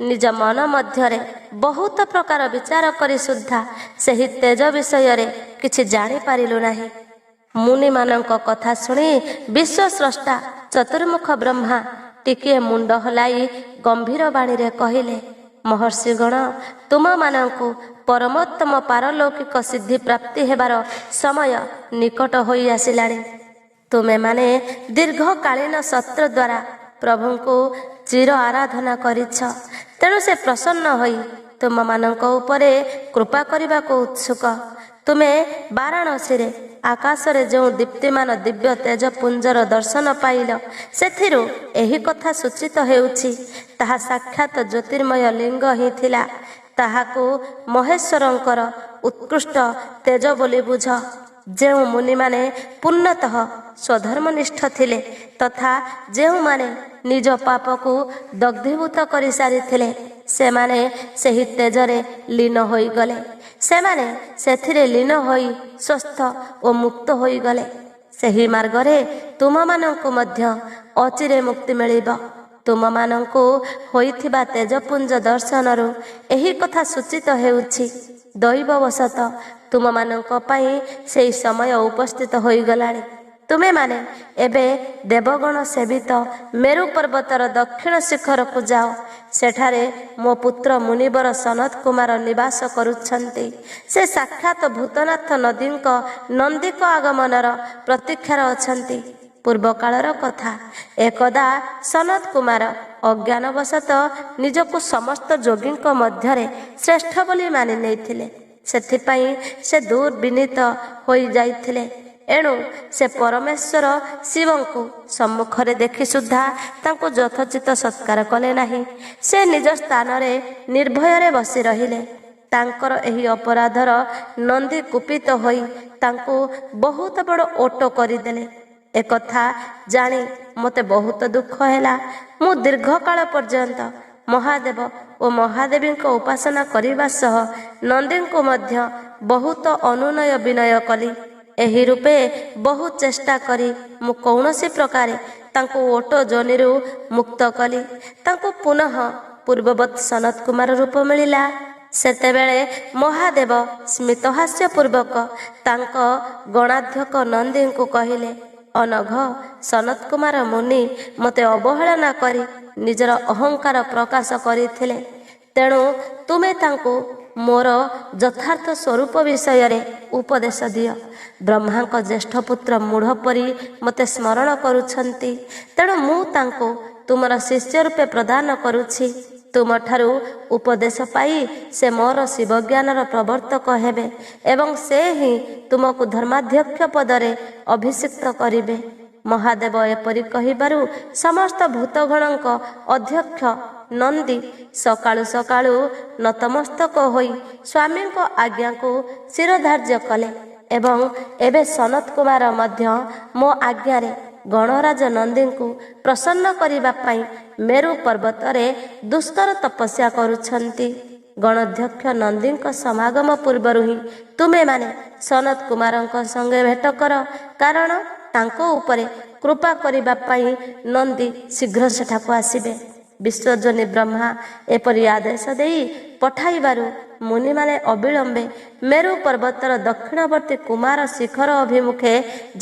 ନିଜ ମନ ମଧ୍ୟରେ ବହୁତ ପ୍ରକାର ବିଚାର କରି ସୁଦ୍ଧା ସେହି ତେଜ ବିଷୟରେ କିଛି ଜାଣିପାରିଲୁ ନାହିଁ। ମୁନିମାନଙ୍କ କଥା ଶୁଣି ବିଶ୍ୱସ୍ରଷ୍ଟା ଚତୁର୍ମୁଖ ବ୍ରହ୍ମା ଟିକିଏ ମୁଣ୍ଡ ହଲାଇ ଗମ୍ଭୀର ବାଣୀରେ କହିଲେ, ମହର୍ଷିଗଣ, ତୁମମାନଙ୍କୁ ପରମୋତ୍ତମ ପାରଲୌକିକ ସିଦ୍ଧି ପ୍ରାପ୍ତି ହେବାର ସମୟ ନିକଟ ହୋଇ ଆସିଲାଣି। ତୁମେମାନେ ଦୀର୍ଘକାଳୀନ ସତ୍ର ଦ୍ୱାରା ପ୍ରଭୁଙ୍କୁ ଚିର ଆରାଧନା କରିଛ, ତେଣୁ ସେ ପ୍ରସନ୍ନ ହୋଇ ତୁମମାନଙ୍କ ଉପରେ କୃପା କରିବାକୁ ଉତ୍ସୁକ। ତୁମେ ବାରାଣସୀରେ ଆକାଶରେ ଯେଉଁ ଦୀପ୍ତିମାନ ଦିବ୍ୟ ତେଜପୁଞ୍ଜର ଦର୍ଶନ ପାଇଲ, ସେଥିରୁ ଏହି କଥା ସୂଚିତ ହେଉଛି, ତାହା ସାକ୍ଷାତ ଜ୍ୟୋତିର୍ମୟ ଲିଙ୍ଗ ହିଁ ଥିଲା। ତାହାକୁ ମହେଶ୍ୱରଙ୍କର ଉତ୍କୃଷ୍ଟ ତେଜ ବୋଲି ବୁଝ। ଯେଉଁ ମୁନିମାନେ ପୂର୍ଣ୍ଣତଃ ସ୍ୱଧର୍ମନିଷ୍ଠ ଥିଲେ ତଥା ଯେଉଁମାନେ ନିଜ ପାପକୁ ଦଗ୍ଧୀଭୂତ କରିସାରିଥିଲେ, ସେମାନେ ସେହି ତେଜରେ ଲୀନ ହୋଇଗଲେ। ସେମାନେ ସେଥିରେ ଲୀନ ହୋଇ ସ୍ୱସ୍ଥ ଓ ମୁକ୍ତ ହୋଇଗଲେ। ସେହି ମାର୍ଗରେ ତୁମମାନଙ୍କୁ ମଧ୍ୟ ଅଚିରେ ମୁକ୍ତି ମିଳିବ। ତୁମମାନଙ୍କୁ ହୋଇଥିବା ତେଜପୁଞ୍ଜ ଦର୍ଶନରୁ ଏହି କଥା ସୂଚିତ ହେଉଛି, ଦୈବବଶତଃ ତୁମମାନଙ୍କ ପାଇଁ ସେହି ସମୟ ଉପସ୍ଥିତ ହୋଇଗଲାଣି। ତୁମେମାନେ ଏବେ ଦେବଗଣ ସେବିତ ମେରୁ ପର୍ବତର ଦକ୍ଷିଣ ଶିଖରକୁ ଯାଅ। ସେଠାରେ ମୋ ପୁତ୍ର ମୁନିବର ସନତ କୁମାର ନିବାସ କରୁଛନ୍ତି। ସେ ସାକ୍ଷାତ ଭୂତନାଥ ନନ୍ଦୀଙ୍କ ଆଗମନର ପ୍ରତୀକ୍ଷାରେ ଅଛନ୍ତି। ପୂର୍ବକାଳର କଥା, ଏକଦା ସନତ କୁମାର ଅଜ୍ଞାନବଶତଃ ନିଜକୁ ସମସ୍ତ ଯୋଗୀଙ୍କ ମଧ୍ୟରେ ଶ୍ରେଷ୍ଠ ବୋଲି ମାନି ନେଇଥିଲେ। ସେଥିପାଇଁ ସେ ଦୁର୍ବିନୀତ ହୋଇଯାଇଥିଲେ। ଏଣୁ ସେ ପରମେଶ୍ୱର ଶିବଙ୍କୁ ସମ୍ମୁଖରେ ଦେଖି ସୁଦ୍ଧା ତାଙ୍କୁ ଯଥୋଚିତ ସତ୍କାର କଲେ ନାହିଁ। ସେ ନିଜ ସ୍ଥାନରେ ନିର୍ଭୟରେ ବସି ରହିଲେ। ତାଙ୍କର ଏହି ଅପରାଧର ନନ୍ଦୀ କୁପିତ ହୋଇ ତାଙ୍କୁ ବହୁତ ବଡ଼ ଓଟ କରିଦେଲେ। ଏକଥା ଜାଣି ମୋତେ ବହୁତ ଦୁଃଖ ହେଲା। ମୁଁ ଦୀର୍ଘକାଳ ପର୍ଯ୍ୟନ୍ତ ମହାଦେବ ଓ ମହାଦେବୀଙ୍କ ଉପାସନା କରିବା ସହ ନନ୍ଦୀଙ୍କୁ ମଧ୍ୟ ବହୁତ ଅନୁନୟ ବିନୟ କଲି। ଏହି ରୂପେ ବହୁ ଚେଷ୍ଟା କରି ମୁଁ କୌଣସି ପ୍ରକାରେ ତାଙ୍କୁ ଓଟ ଯୋନିରୁ ମୁକ୍ତ କଲି। ତାଙ୍କୁ ପୁନଃ ପୂର୍ବବତ୍ ସନତ କୁମାର ରୂପ ମିଳିଲା। ସେତେବେଳେ ମହାଦେବ ସ୍ମିତହାସ୍ୟ ପୂର୍ବକ ତାଙ୍କ ଗଣାଧ୍ୟକ୍ଷ ନନ୍ଦୀଙ୍କୁ କହିଲେ, ଅନଘ ସନତ କୁମାର ମୁନି ମୋତେ ଅବହେଳନା କରି ନିଜର ଅହଙ୍କାର ପ୍ରକାଶ କରିଥିଲେ। ତେଣୁ ତୁମେ ତାଙ୍କୁ ମୋର ଯଥାର୍ଥ ସ୍ୱରୂପ ବିଷୟରେ ଉପଦେଶ ଦିଅ। ବ୍ରହ୍ମାଙ୍କ ଜ୍ୟେଷ୍ଠ ପୁତ୍ର ମୂଢ଼ ପରି ମୋତେ ସ୍ମରଣ କରୁଛନ୍ତି, ତେଣୁ ମୁଁ ତାଙ୍କୁ ତୁମର ଶିଷ୍ୟ ରୂପେ ପ୍ରଦାନ କରୁଛି। ତୁମଠାରୁ ଉପଦେଶ ପାଇ ସେ ମୋର ଶିବଜ୍ଞାନର ପ୍ରବର୍ତ୍ତକ ହେବେ ଏବଂ ସେ ହିଁ ତୁମକୁ ଧର୍ମାଧ୍ୟକ୍ଷ ପଦରେ ଅଭିଷିକ୍ତ କରିବେ। ମହାଦେବ ଏପରି କହିବାରୁ ସମସ୍ତ ଭୂତଗଣଙ୍କ ଅଧ୍ୟକ୍ଷ ନନ୍ଦୀ ସକାଳୁ ସକାଳୁ ନତମସ୍ତକ ହୋଇ ସ୍ୱାମୀଙ୍କ ଆଜ୍ଞାକୁ ଶିରଧାର୍ଯ୍ୟ କଲେ ଏବଂ ଏବେ ସନତ କୁମାର ମଧ୍ୟ ମୋ ଆଜ୍ଞାରେ ଗଣରାଜ ନନ୍ଦୀଙ୍କୁ ପ୍ରସନ୍ନ କରିବା ପାଇଁ ମେରୁ ପର୍ବତରେ ଦୁଷ୍କର ତପସ୍ୟା କରୁଛନ୍ତି। ଗଣାଧ୍ୟକ୍ଷ ନନ୍ଦୀଙ୍କ ସମାଗମ ପୂର୍ବରୁ ହିଁ ତୁମେମାନେ ସନତ କୁମାରଙ୍କ ସଙ୍ଗେ ଭେଟ କର, କାରଣ ତାଙ୍କ ଉପରେ କୃପା କରିବା ପାଇଁ ନନ୍ଦୀ ଶୀଘ୍ର ସେଠାକୁ ଆସିବେ। ବିଶ୍ୱଜନୀ ବ୍ରହ୍ମା ଏପରି ଆଦେଶ ଦେଇ ପଠାଇବାରୁ ମୁନିମାନେ ଅବିଳମ୍ବେ ମେରୁ ପର୍ବତର ଦକ୍ଷିଣବର୍ତ୍ତୀ କୁମାର ଶିଖର ଅଭିମୁଖେ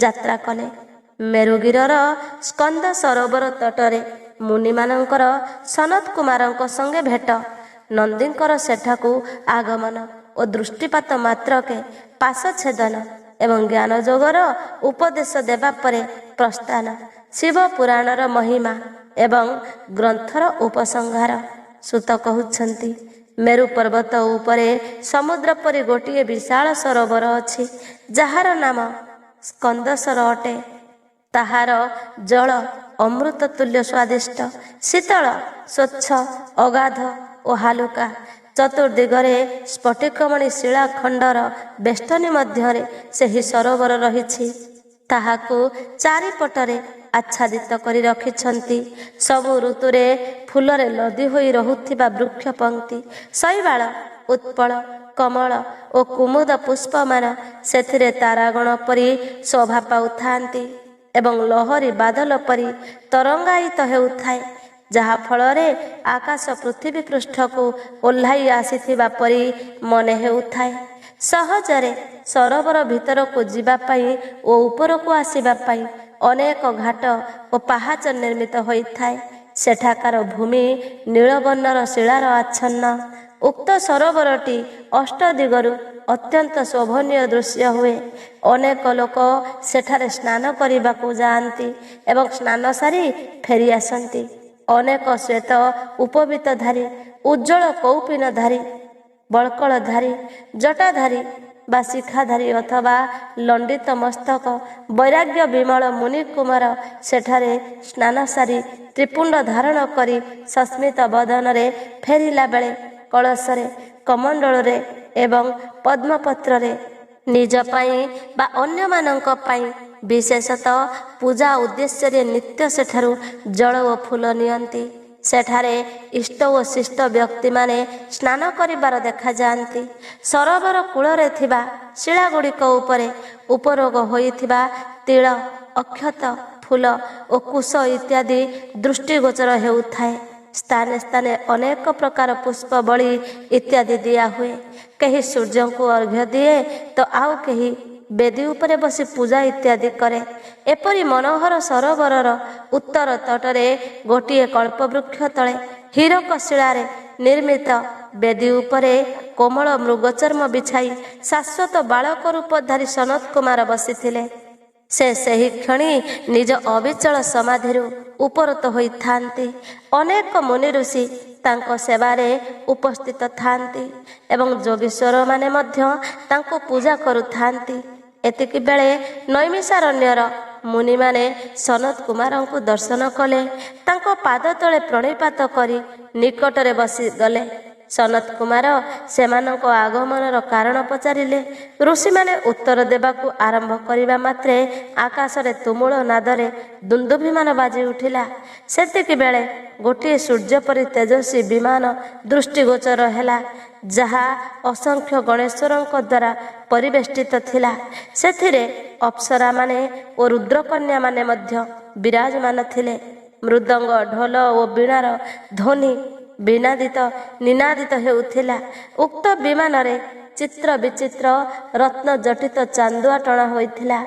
ଯାତ୍ରା କଲେ। ମେରୁଗିରର ସ୍କନ୍ଦ ସରୋବର ତଟରେ ମୁନିମାନଙ୍କର ସନତ କୁମାରଙ୍କ ସଙ୍ଗେ ଭେଟ। ନନ୍ଦୀଙ୍କର ସେଠାକୁ ଆଗମନ ଓ ଦୃଷ୍ଟିପାତ ମାତ୍ରକେ ପାଶଛେଦନ ଏବଂ ଜ୍ଞାନ ଯୋଗର ଉପଦେଶ ଦେବା ପରେ ପ୍ରସ୍ଥାନ। ଶିବ ପୁରାଣର ମହିମା ଏବଂ ଗ୍ରନ୍ଥର ଉପସଂହାର। ସୂତ କହୁଛନ୍ତି, ମେରୁ ପର୍ବତ ଉପରେ ସମୁଦ୍ର ପରି ଗୋଟିଏ ବିଶାଳ ସରୋବର ଅଛି, ଯାହାର ନାମ ସ୍କନ୍ଦସର ଅଟେ। ତାହାର ଜଳ ଅମୃତ ତୁଲ୍ୟ ସ୍ୱାଦିଷ୍ଟ, ଶୀତଳ, ସ୍ୱଚ୍ଛ, ଅଗାଧ ଓ ହାଲୁକା। ଚତୁର୍ଦିଗରେ ସ୍ଫଟିକମଣି ଶିଳାଖଣ୍ଡର ବେଷ୍ଟନୀ ମଧ୍ୟରେ ସେହି ସରୋବର ରହିଛି। ତାହାକୁ ଚାରିପଟରେ ଆଚ୍ଛାଦିତ କରି ରଖିଛନ୍ତି ସବୁ ଋତୁରେ ଫୁଲରେ ଲଦି ହୋଇ ରହୁଥିବା ବୃକ୍ଷ ପଙ୍କ୍ତି। ଶୈବାଳ, ଉତ୍ପଳ, କମଳ ଓ କୁମୁଦ ପୁଷ୍ପମାନ ସେଥିରେ ତାରାଗଣ ପରି ଶୋଭା ପାଉଥାନ୍ତି ଏବଂ ଲହରୀ ବାଦଲ ପରି ତରଙ୍ଗାୟିତ ହେଉଥାଏ, ଯାହା ଫଳରେ ଆକାଶ ପୃଥିବୀ ପୃଷ୍ଠକୁ ଓହ୍ଲାଇ ଆସିଥିବା ପରି ମନେ ହେଉଥାଏ। ସହଜରେ ସରୋବର ଭିତରକୁ ଯିବା ପାଇଁ ଓ ଉପରକୁ ଆସିବା ପାଇଁ ଅନେକ ଘାଟ ଓ ପାହାଚ ନିର୍ମିତ ହୋଇଥାଏ। ସେଠାକାର ଭୂମି ନୀଳବର୍ଣ୍ଣର ଶିଳାର ଆଚ୍ଛନ୍ନ। ଉକ୍ତ ସରୋବରଟି ଅଷ୍ଟ ଦିଗରୁ ଅତ୍ୟନ୍ତ ଶୋଭନୀୟ ଦୃଶ୍ୟ ହୁଏ। ଅନେକ ଲୋକ ସେଠାରେ ସ୍ନାନ କରିବାକୁ ଯାଆନ୍ତି ଏବଂ ସ୍ନାନ ସାରି ଫେରି ଆସନ୍ତି। ଅନେକ ଶ୍ଵେତ ଉପବୀତଧାରୀ, ଉଜ୍ଜଳ କୌପୀନଧାରୀ, ବଳକଳଧାରୀ, ଜଟାଧାରୀ ବା ଶିଖାଧାରୀ ଅଥବା ଲଣ୍ଡିତ ମସ୍ତକ ବୈରାଗ୍ୟ ବିମଳ ମୁନି କୁମାର ସେଠାରେ ସ୍ନାନ ସାରି ତ୍ରିପୁଣ୍ଡ ଧାରଣ କରି ସସ୍ମିତ ବଦନରେ ଫେରିଲା ବେଳେ କଳସରେ, କମଣ୍ଡଳରେ ଏବଂ ପଦ୍ମପତ୍ରରେ ନିଜ ପାଇଁ ବା ଅନ୍ୟମାନଙ୍କ ପାଇଁ ବିଶେଷତଃ ପୂଜା ଉଦ୍ଦେଶ୍ୟରେ ନିତ୍ୟ ସେଠାରୁ ଜଳ ଓ ଫୁଲ ନିଅନ୍ତି। ସେଠାରେ ଇଷ୍ଟ ଓ ଶିଷ୍ଟ ବ୍ୟକ୍ତିମାନେ ସ୍ନାନ କରିବାର ଦେଖାଯାଆନ୍ତି। ସରୋବର କୂଳରେ ଥିବା ଶିଳାଗୁଡ଼ିକ ଉପରେ ଉପରୋଗ ହୋଇଥିବା ତିଳ, ଅକ୍ଷତ, ଫୁଲ ଓ କୁଶ ଇତ୍ୟାଦି ଦୃଷ୍ଟିଗୋଚର ହେଉଥାଏ। ସ୍ଥାନେ ସ୍ଥାନେ ଅନେକ ପ୍ରକାର ପୁଷ୍ପ ବଳି ଇତ୍ୟାଦି ଦିଆହୁଏ। କେହି ସୂର୍ଯ୍ୟଙ୍କୁ ଅର୍ଘ୍ୟ ଦିଏ ତ ଆଉ କେହି ବେଦୀ ଉପରେ ବସି ପୂଜା ଇତ୍ୟାଦି କରେ। ଏପରି ମନୋହର ସରୋବରର ଉତ୍ତର ତଟରେ ଗୋଟିଏ କଳ୍ପବୃକ୍ଷ ତଳେ ହୀରକ ଶିଳାରେ ନିର୍ମିତ ବେଦୀ ଉପରେ କୋମଳ ମୃଗଚର୍ମ ବିଛାଇ ଶାଶ୍ୱତ ବାଳକ ରୂପଧାରୀ ସନତ କୁମାର ବସିଥିଲେ। ସେ ସେହି କ୍ଷଣି ନିଜ ଅବିଚଳ ସମାଧିରୁ ଉପରତ ହୋଇଥାନ୍ତି। ଅନେକ ମୁନି ଋଷି ତାଙ୍କ ସେବାରେ ଉପସ୍ଥିତ ଥାନ୍ତି ଏବଂ ଯୋଗୀଶ୍ୱରମାନେ ମଧ୍ୟ ତାଙ୍କୁ ପୂଜା କରୁଥାନ୍ତି। ଏତିକି ବେଳେ ନୈମିଷାରଣ୍ୟର ମୁନିମାନେ ସନତ କୁମାରଙ୍କୁ ଦର୍ଶନ କଲେ। ତାଙ୍କ ପାଦ ତଳେ ପ୍ରଣିପାତ କରି ନିକଟରେ ବସିଗଲେ। ସନତ କୁମାର ସେମାନଙ୍କ ଆଗମନର କାରଣ ପଚାରିଲେ। ଋଷିମାନେ ଉତ୍ତର ଦେବାକୁ ଆରମ୍ଭ କରିବା ମାତ୍ରେ ଆକାଶରେ ତୁମୁଳ ନାଦରେ ଦୁନ୍ଦୁଭିମାନ ବାଜି ଉଠିଲା। ସେତିକି ବେଳେ ଗୋଟିଏ ସୂର୍ଯ୍ୟ ପରି ତେଜସ୍ୱୀ ବିମାନ ଦୃଷ୍ଟିଗୋଚର ହେଲା, ଯାହା ଅସଂଖ୍ୟ ଗଣେଶ୍ୱରଙ୍କ ଦ୍ୱାରା ପରିବେଷ୍ଟିତ ଥିଲା। ସେଥିରେ ଅପ୍ସରାମାନେ ଓ ରୁଦ୍ରକନ୍ୟାମାନେ ମଧ୍ୟ ବିରାଜମାନ ଥିଲେ। ମୃଦଙ୍ଗ, ଢୋଲ ଓ ବୀଣାର ଧ୍ୱନି ନିନାଦିତ ହେଉଥିଲା। ଉକ୍ତ ବିମାନରେ ଚିତ୍ର ବିଚିତ୍ର ରତ୍ନ ଜଟିତ ଚାନ୍ଦୁଆ ଟଣା ହୋଇଥିଲା।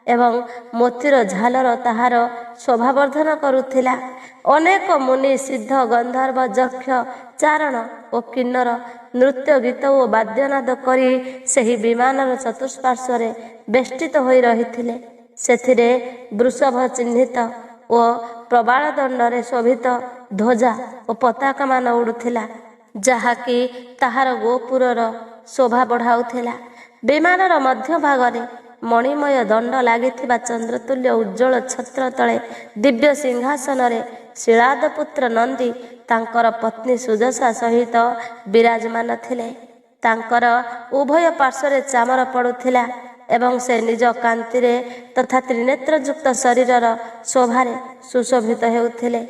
ଏବଂ ମୋତିର ଝାଲର ତାହାର ଶୋଭାବର୍ଦ୍ଧନ କରୁଥିଲା। ଅନେକ ମୁନି ସିଦ୍ଧ ଗନ୍ଧର୍ବ ଯକ୍ଷ ଚାରଣ ଓ କିନ୍ନର ନୃତ୍ୟ ଗୀତ ଓ ବାଦ୍ୟନାଦ କରି ସେହି ବିମାନର ଚତୁଃପାର୍ଶ୍ୱରେ ବେଷ୍ଟିତ ହୋଇ ରହିଥିଲେ। ସେଥିରେ ବୃଷଭ ଚିହ୍ନିତ ଓ ପ୍ରବାଳ ଦଣ୍ଡରେ ଶୋଭିତ ଧ୍ୱଜା ଓ ପତାକାମାନ ଉଡ଼ୁଥିଲା, ଯାହାକି ତାହାର ଗୋପୁରର ଶୋଭା ବଢ଼ାଉଥିଲା। ବିମାନର ମଧ୍ୟଭାଗରେ ମଣିମୟ ଦଣ୍ଡ ଲାଗିଥିବା ଚନ୍ଦ୍ରତୁଲ୍ୟ ଉଜ୍ଜ୍ୱଳ ଛତ୍ର ତଳେ ଦିବ୍ୟ ସିଂହାସନରେ ଶିଳାଦପୁତ୍ର ନନ୍ଦୀ ତାଙ୍କର ପତ୍ନୀ ସୁଦଶା ସହିତ ବିରାଜମାନ ଥିଲେ। ତାଙ୍କର ଉଭୟ ପାର୍ଶ୍ୱରେ ଚାମର ପଡ଼ୁଥିଲା ଏବଂ ସେ ନିଜ କାନ୍ତିରେ ତଥା ତ୍ରିନେତ୍ରଯୁକ୍ତ ଶରୀରର ଶୋଭାରେ ସୁଶୋଭିତ ହେଉଥିଲେ।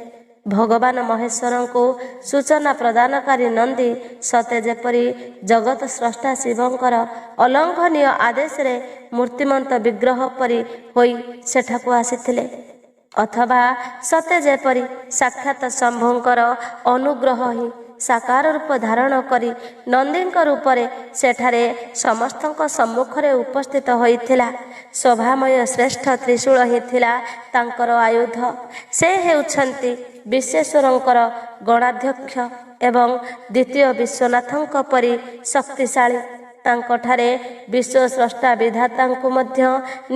ଭଗବାନ ମହେଶ୍ୱରଙ୍କୁ ସୂଚନା ପ୍ରଦାନକାରୀ ନନ୍ଦୀ ସତେ ଯେପରି ଜଗତ ସ୍ରଷ୍ଟା ଶିବଙ୍କର ଅଲଙ୍ଘନୀୟ ଆଦେଶରେ ମୂର୍ତ୍ତିମନ୍ତ ବିଗ୍ରହ ପରି ହୋଇ ସେଠାକୁ ଆସିଥିଲେ, ଅଥବା ସତେ ଯେପରି ସାକ୍ଷାତ ଶମ୍ଭୁଙ୍କର ଅନୁଗ୍ରହ ହିଁ ସାକାର ରୂପ ଧାରଣ କରି ନନ୍ଦୀଙ୍କ ରୂପରେ ସେଠାରେ ସମସ୍ତଙ୍କ ସମ୍ମୁଖରେ ଉପସ୍ଥିତ ହୋଇଥିଲା। ଶୋଭାମୟ ଶ୍ରେଷ୍ଠ ତ୍ରିଶୂଳ ହିଁ ଥିଲା ତାଙ୍କର ଆୟୁଧ। ସେ ହେଉଛନ୍ତି ବିଶ୍ୱେଶ୍ୱରଙ୍କର ଗଣାଧ୍ୟକ୍ଷ ଏବଂ ଦ୍ୱିତୀୟ ବିଶ୍ୱନାଥଙ୍କ ପରି ଶକ୍ତିଶାଳୀ। ତାଙ୍କଠାରେ ବିଶ୍ୱସ୍ରଷ୍ଟା ବିଧାତାଙ୍କୁ ମଧ୍ୟ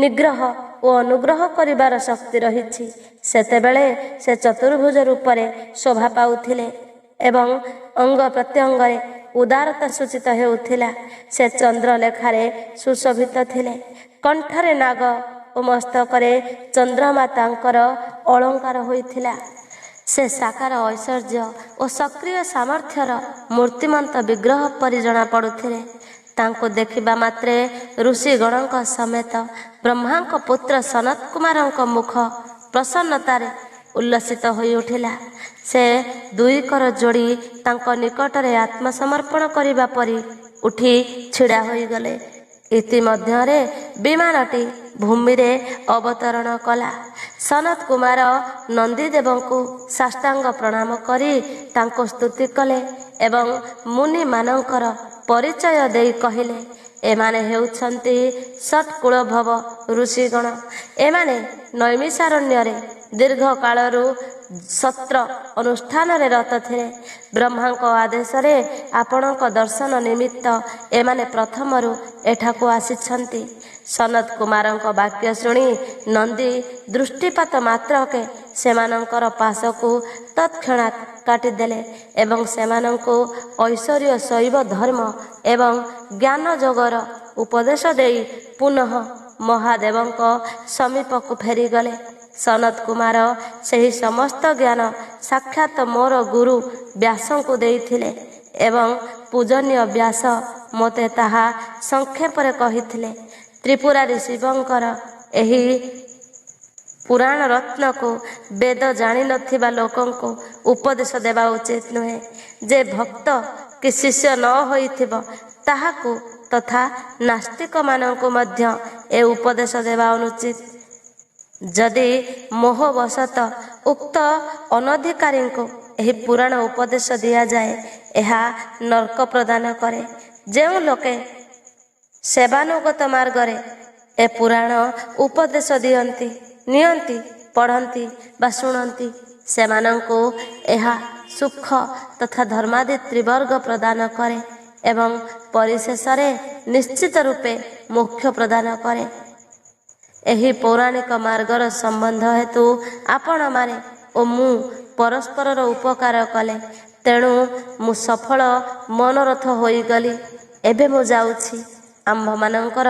ନିଗ୍ରହ ଓ ଅନୁଗ୍ରହ କରିବାର ଶକ୍ତି ରହିଛି। ସେତେବେଳେ ସେ ଚତୁର୍ଭୁଜ ରୂପରେ ଶୋଭା ପାଉଥିଲେ ଏବଂ ଅଙ୍ଗ ପ୍ରତ୍ୟଙ୍ଗରେ ଉଦାରତା ସୂଚିତ ହେଉଥିଲା। ସେ ଚନ୍ଦ୍ରଲେଖାରେ ସୁଶୋଭିତ ଥିଲେ। କଣ୍ଠରେ ନାଗ ଓ ମସ୍ତକରେ ଚନ୍ଦ୍ରମା ତାଙ୍କର ଅଳଙ୍କାର ହୋଇଥିଲା। ସେ ସାକାର ଐଶ୍ୱର୍ଯ୍ୟ ଓ ସକ୍ରିୟ ସାମର୍ଥ୍ୟର ମୂର୍ତ୍ତିମନ୍ତ ବିଗ୍ରହ ପରି ଜଣାପଡ଼ୁଥିଲେ। ତାଙ୍କୁ ଦେଖିବା ମାତ୍ରେ ଋଷିଗଣଙ୍କ ସମେତ ବ୍ରହ୍ମାଙ୍କ ପୁତ୍ର ସନତ କୁମାରଙ୍କ ମୁଖ ପ୍ରସନ୍ନତାରେ ଉଲ୍ଲସିତ ହୋଇ ଉଠିଲା। ସେ ଦୁଇ କର ଯୋଡ଼ି ତାଙ୍କ ନିକଟରେ ଆତ୍ମସମର୍ପଣ କରିବା ପରି ଉଠି ଛିଡ଼ା ହୋଇଗଲେ। ଇତିମଧ୍ୟରେ ବିମାନଟି ଭୂମିରେ ଅବତରଣ କଲା। ସନତ କୁମାର ନନ୍ଦୀଦେବଙ୍କୁ ସାଷ୍ଟାଙ୍ଗ ପ୍ରଣାମ କରି ତାଙ୍କୁ ସ୍ତୁତି କଲେ ଏବଂ ମୁନିମାନଙ୍କର ପରିଚୟ ଦେଇ କହିଲେ, ଏମାନେ ହେଉଛନ୍ତି ଷଟ୍କୁଳଭବ ଋଷିଗଣ। ଏମାନେ ନୈମିଷାରଣ୍ୟରେ ଦୀର୍ଘ କାଳରୁ ସତ୍ର ଅନୁଷ୍ଠାନରେ ରତ ଥିଲେ। ବ୍ରହ୍ମାଙ୍କ ଆଦେଶରେ ଆପଣଙ୍କ ଦର୍ଶନ ନିମିତ୍ତ ଏମାନେ ପ୍ରଥମରୁ ଏଠାକୁ ଆସିଛନ୍ତି। ସନତ କୁମାରଙ୍କ ବାକ୍ୟ ଶୁଣି ନନ୍ଦୀ ଦୃଷ୍ଟିପାତ ମାତ୍ରକେ ସେମାନଙ୍କର ପାଶକୁ ତତ୍କ୍ଷଣାତ୍ କାଟିଦେଲେ ଏବଂ ସେମାନଙ୍କୁ ଐଶ୍ୱର୍ଯ୍ୟ ଶୈବ ଧର୍ମ ଏବଂ ଜ୍ଞାନ ଯୋଗର ଉପଦେଶ ଦେଇ ପୁନଃ ମହାଦେବଙ୍କ ସମୀପକୁ ଫେରିଗଲେ। ସନତ କୁମାର ସେହି ସମସ୍ତ ଜ୍ଞାନ ସାକ୍ଷାତ ମୋର ଗୁରୁ ବ୍ୟାସଙ୍କୁ ଦେଇଥିଲେ ଏବଂ ପୂଜନୀୟ ବ୍ୟାସ ମୋତେ ତାହା ସଂକ୍ଷେପରେ କହିଥିଲେ। ତ୍ରିପୁରାରୀ ଶିବଙ୍କର ଏହି ପୁରାଣ ରତ୍ନକୁ ବେଦ ଜାଣିନଥିବା ଲୋକଙ୍କୁ ଉପଦେଶ ଦେବା ଉଚିତ ନୁହେଁ। ଯେ ଭକ୍ତ କି ଶିଷ୍ୟ ନ ହୋଇଥିବ ତାହାକୁ ତଥା ନାସ୍ତିକମାନଙ୍କୁ ମଧ୍ୟ ଏ ଉପଦେଶ ଦେବା ଅନୁଚିତ। ଯଦି ମୋହବଶତଃ ଉକ୍ତ ଅନଧିକାରୀଙ୍କୁ ଏହି ପୁରାଣ ଉପଦେଶ ଦିଆଯାଏ, ଏହା ନର୍କ ପ୍ରଦାନ କରେ। ଯେଉଁ ଲୋକେ ସେବାନୁଗତ ମାର୍ଗରେ ଏ ପୁରାଣ ଉପଦେଶ ନିଅନ୍ତି, ପଢ଼ନ୍ତି ବା ଶୁଣନ୍ତି, ସେମାନଙ୍କୁ ଏହା ସୁଖ ତଥା ଧର୍ମାଦି ତ୍ରିବର୍ଗ ପ୍ରଦାନ କରେ ଏବଂ ପରିଶେଷରେ ନିଶ୍ଚିତ ରୂପେ ମୋକ୍ଷ ପ୍ରଦାନ କରେ। ଏହି ପୌରାଣିକ ମାର୍ଗର ସମ୍ବନ୍ଧ ହେତୁ ଆପଣମାନେ ଓ ମୁଁ ପରସ୍ପରର ଉପକାର କଲେ, ତେଣୁ ମୁଁ ସଫଳ ମନୋରଥ ହୋଇଗଲି। ଏବେ ମୁଁ ଯାଉଛି। ଆମ୍ଭମାନଙ୍କର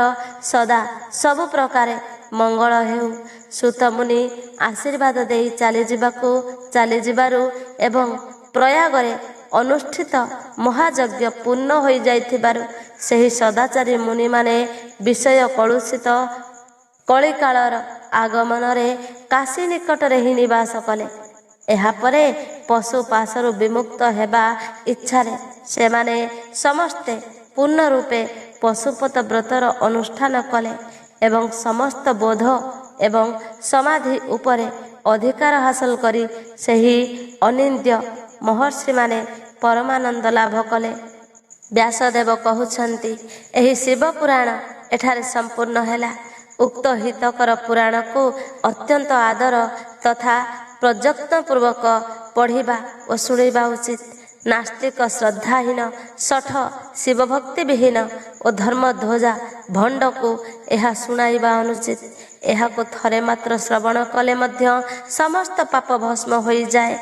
ସଦା ସବୁ ପ୍ରକାରେ ମଙ୍ଗଳ ହେଉ। ସୁତମୁନି ଆଶୀର୍ବାଦ ଦେଇ ଚାଲିଯିବାରୁ ଏବଂ ପ୍ରୟାଗରେ ଅନୁଷ୍ଠିତ ମହାଯଜ୍ଞ ପୂର୍ଣ୍ଣ ହୋଇଯାଇଥିବାରୁ ସେହି ସଦାଚାରୀ ମୁନିମାନେ ବିଷୟ କଳୁଷିତ କଳିକାଳର ଆଗମନରେ କାଶୀ ନିକଟରେ ହିଁ ନିବାସ କଲେ। ଏହାପରେ ପଶୁ ପାଶରୁ ବିମୁକ୍ତ ହେବା ଇଚ୍ଛାରେ ସେମାନେ ସମସ୍ତେ ପୂର୍ଣ୍ଣ ରୂପେ ପଶୁପତ ବ୍ରତର ଅନୁଷ୍ଠାନ କଲେ ଏବଂ ସମସ୍ତ ବୋଧ ଏବଂ ସମାଧି ଉପରେ ଅଧିକାର ହାସଲ କରି ସେହି ଅନିନ୍ଦ୍ୟ ମହର୍ଷିମାନେ ପରମାନନ୍ଦ ଲାଭ କଲେ। ବ୍ୟାସଦେବ କହୁଛନ୍ତି, ଏହି ଶିବ ପୁରାଣ ଏଠାରେ ସମ୍ପୂର୍ଣ୍ଣ ହେଲା। उक्त हितकर पुराण को अत्यंत आदर तथा प्रयत्नपूर्वक पढ़िबा और शुणिबा उचित। नास्तिक श्रद्धाहीन शठ शिवभक्ति विहीन और धर्म ध्वजा भंड को यह शुणाइबा अनुचित। यह थरे मात्र श्रवण कले मध्य समस्त पाप भस्म हो जाए।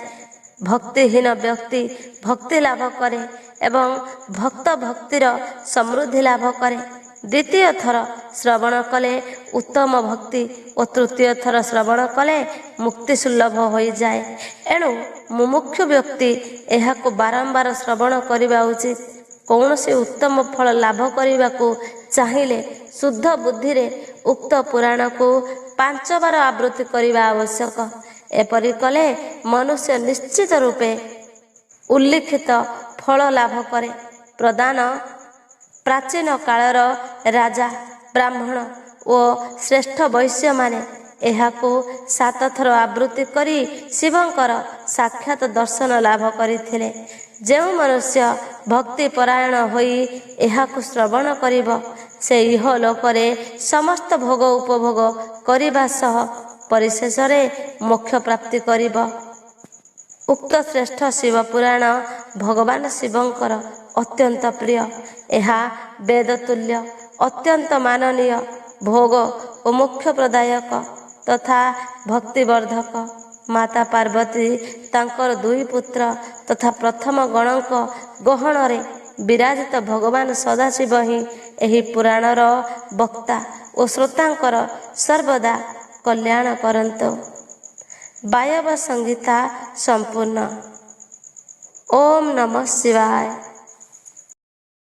भक्तिहीन व्यक्ति भक्ति लाभ करे एवं भक्त भक्तिर समृद्धि लाभ करे। द्वितीय थर श्रवण कले उत्तम भक्ति और तृतीय थर श्रवण कले मुक्ति सुलभ हो जाए। एणु मुमुक्षु व्यक्ति यह बारंबार श्रवण करने उचित। कौन से उत्तम फल लाभ करने को चाहिए शुद्ध बुद्धि रे उक्त पुराण को 5 बार आवृत्ति करने आवश्यक। एपरि कले मनुष्य निश्चित रूपे उल्लिखित फल लाभ करे। प्रदान प्राचीन कालर राजा ब्राह्मण और श्रेष्ठ वैश्य माने यहाकू 7 थर आवृत्ति करी शिवंकर साक्षात दर्शन लाभ करथिले। जो मनुष्य भक्ति परायण होई यहाकू श्रवण करिब से इह लोकरे समस्त भोग उपभोग करिबा सह परिशेष रे मोक्ष प्राप्ति करिब। उक्त श्रेष्ठ शिव पुराण भगवान शिवंकर अत्यंत प्रिय। यह वेद तुल्य अत्यंत माननीय भोग और मोक्ष प्रदायक तथा भक्तिवर्धक। माता पार्वती तांकर 2 पुत्र तथा प्रथम गणक गहन रे विराजित भगवान सदाशिव ही एही पुराणर वक्ता और श्रोतांकर सर्वदा कल्याण करंतु। वायव संगीता संपूर्ण। ओम नमः शिवाय।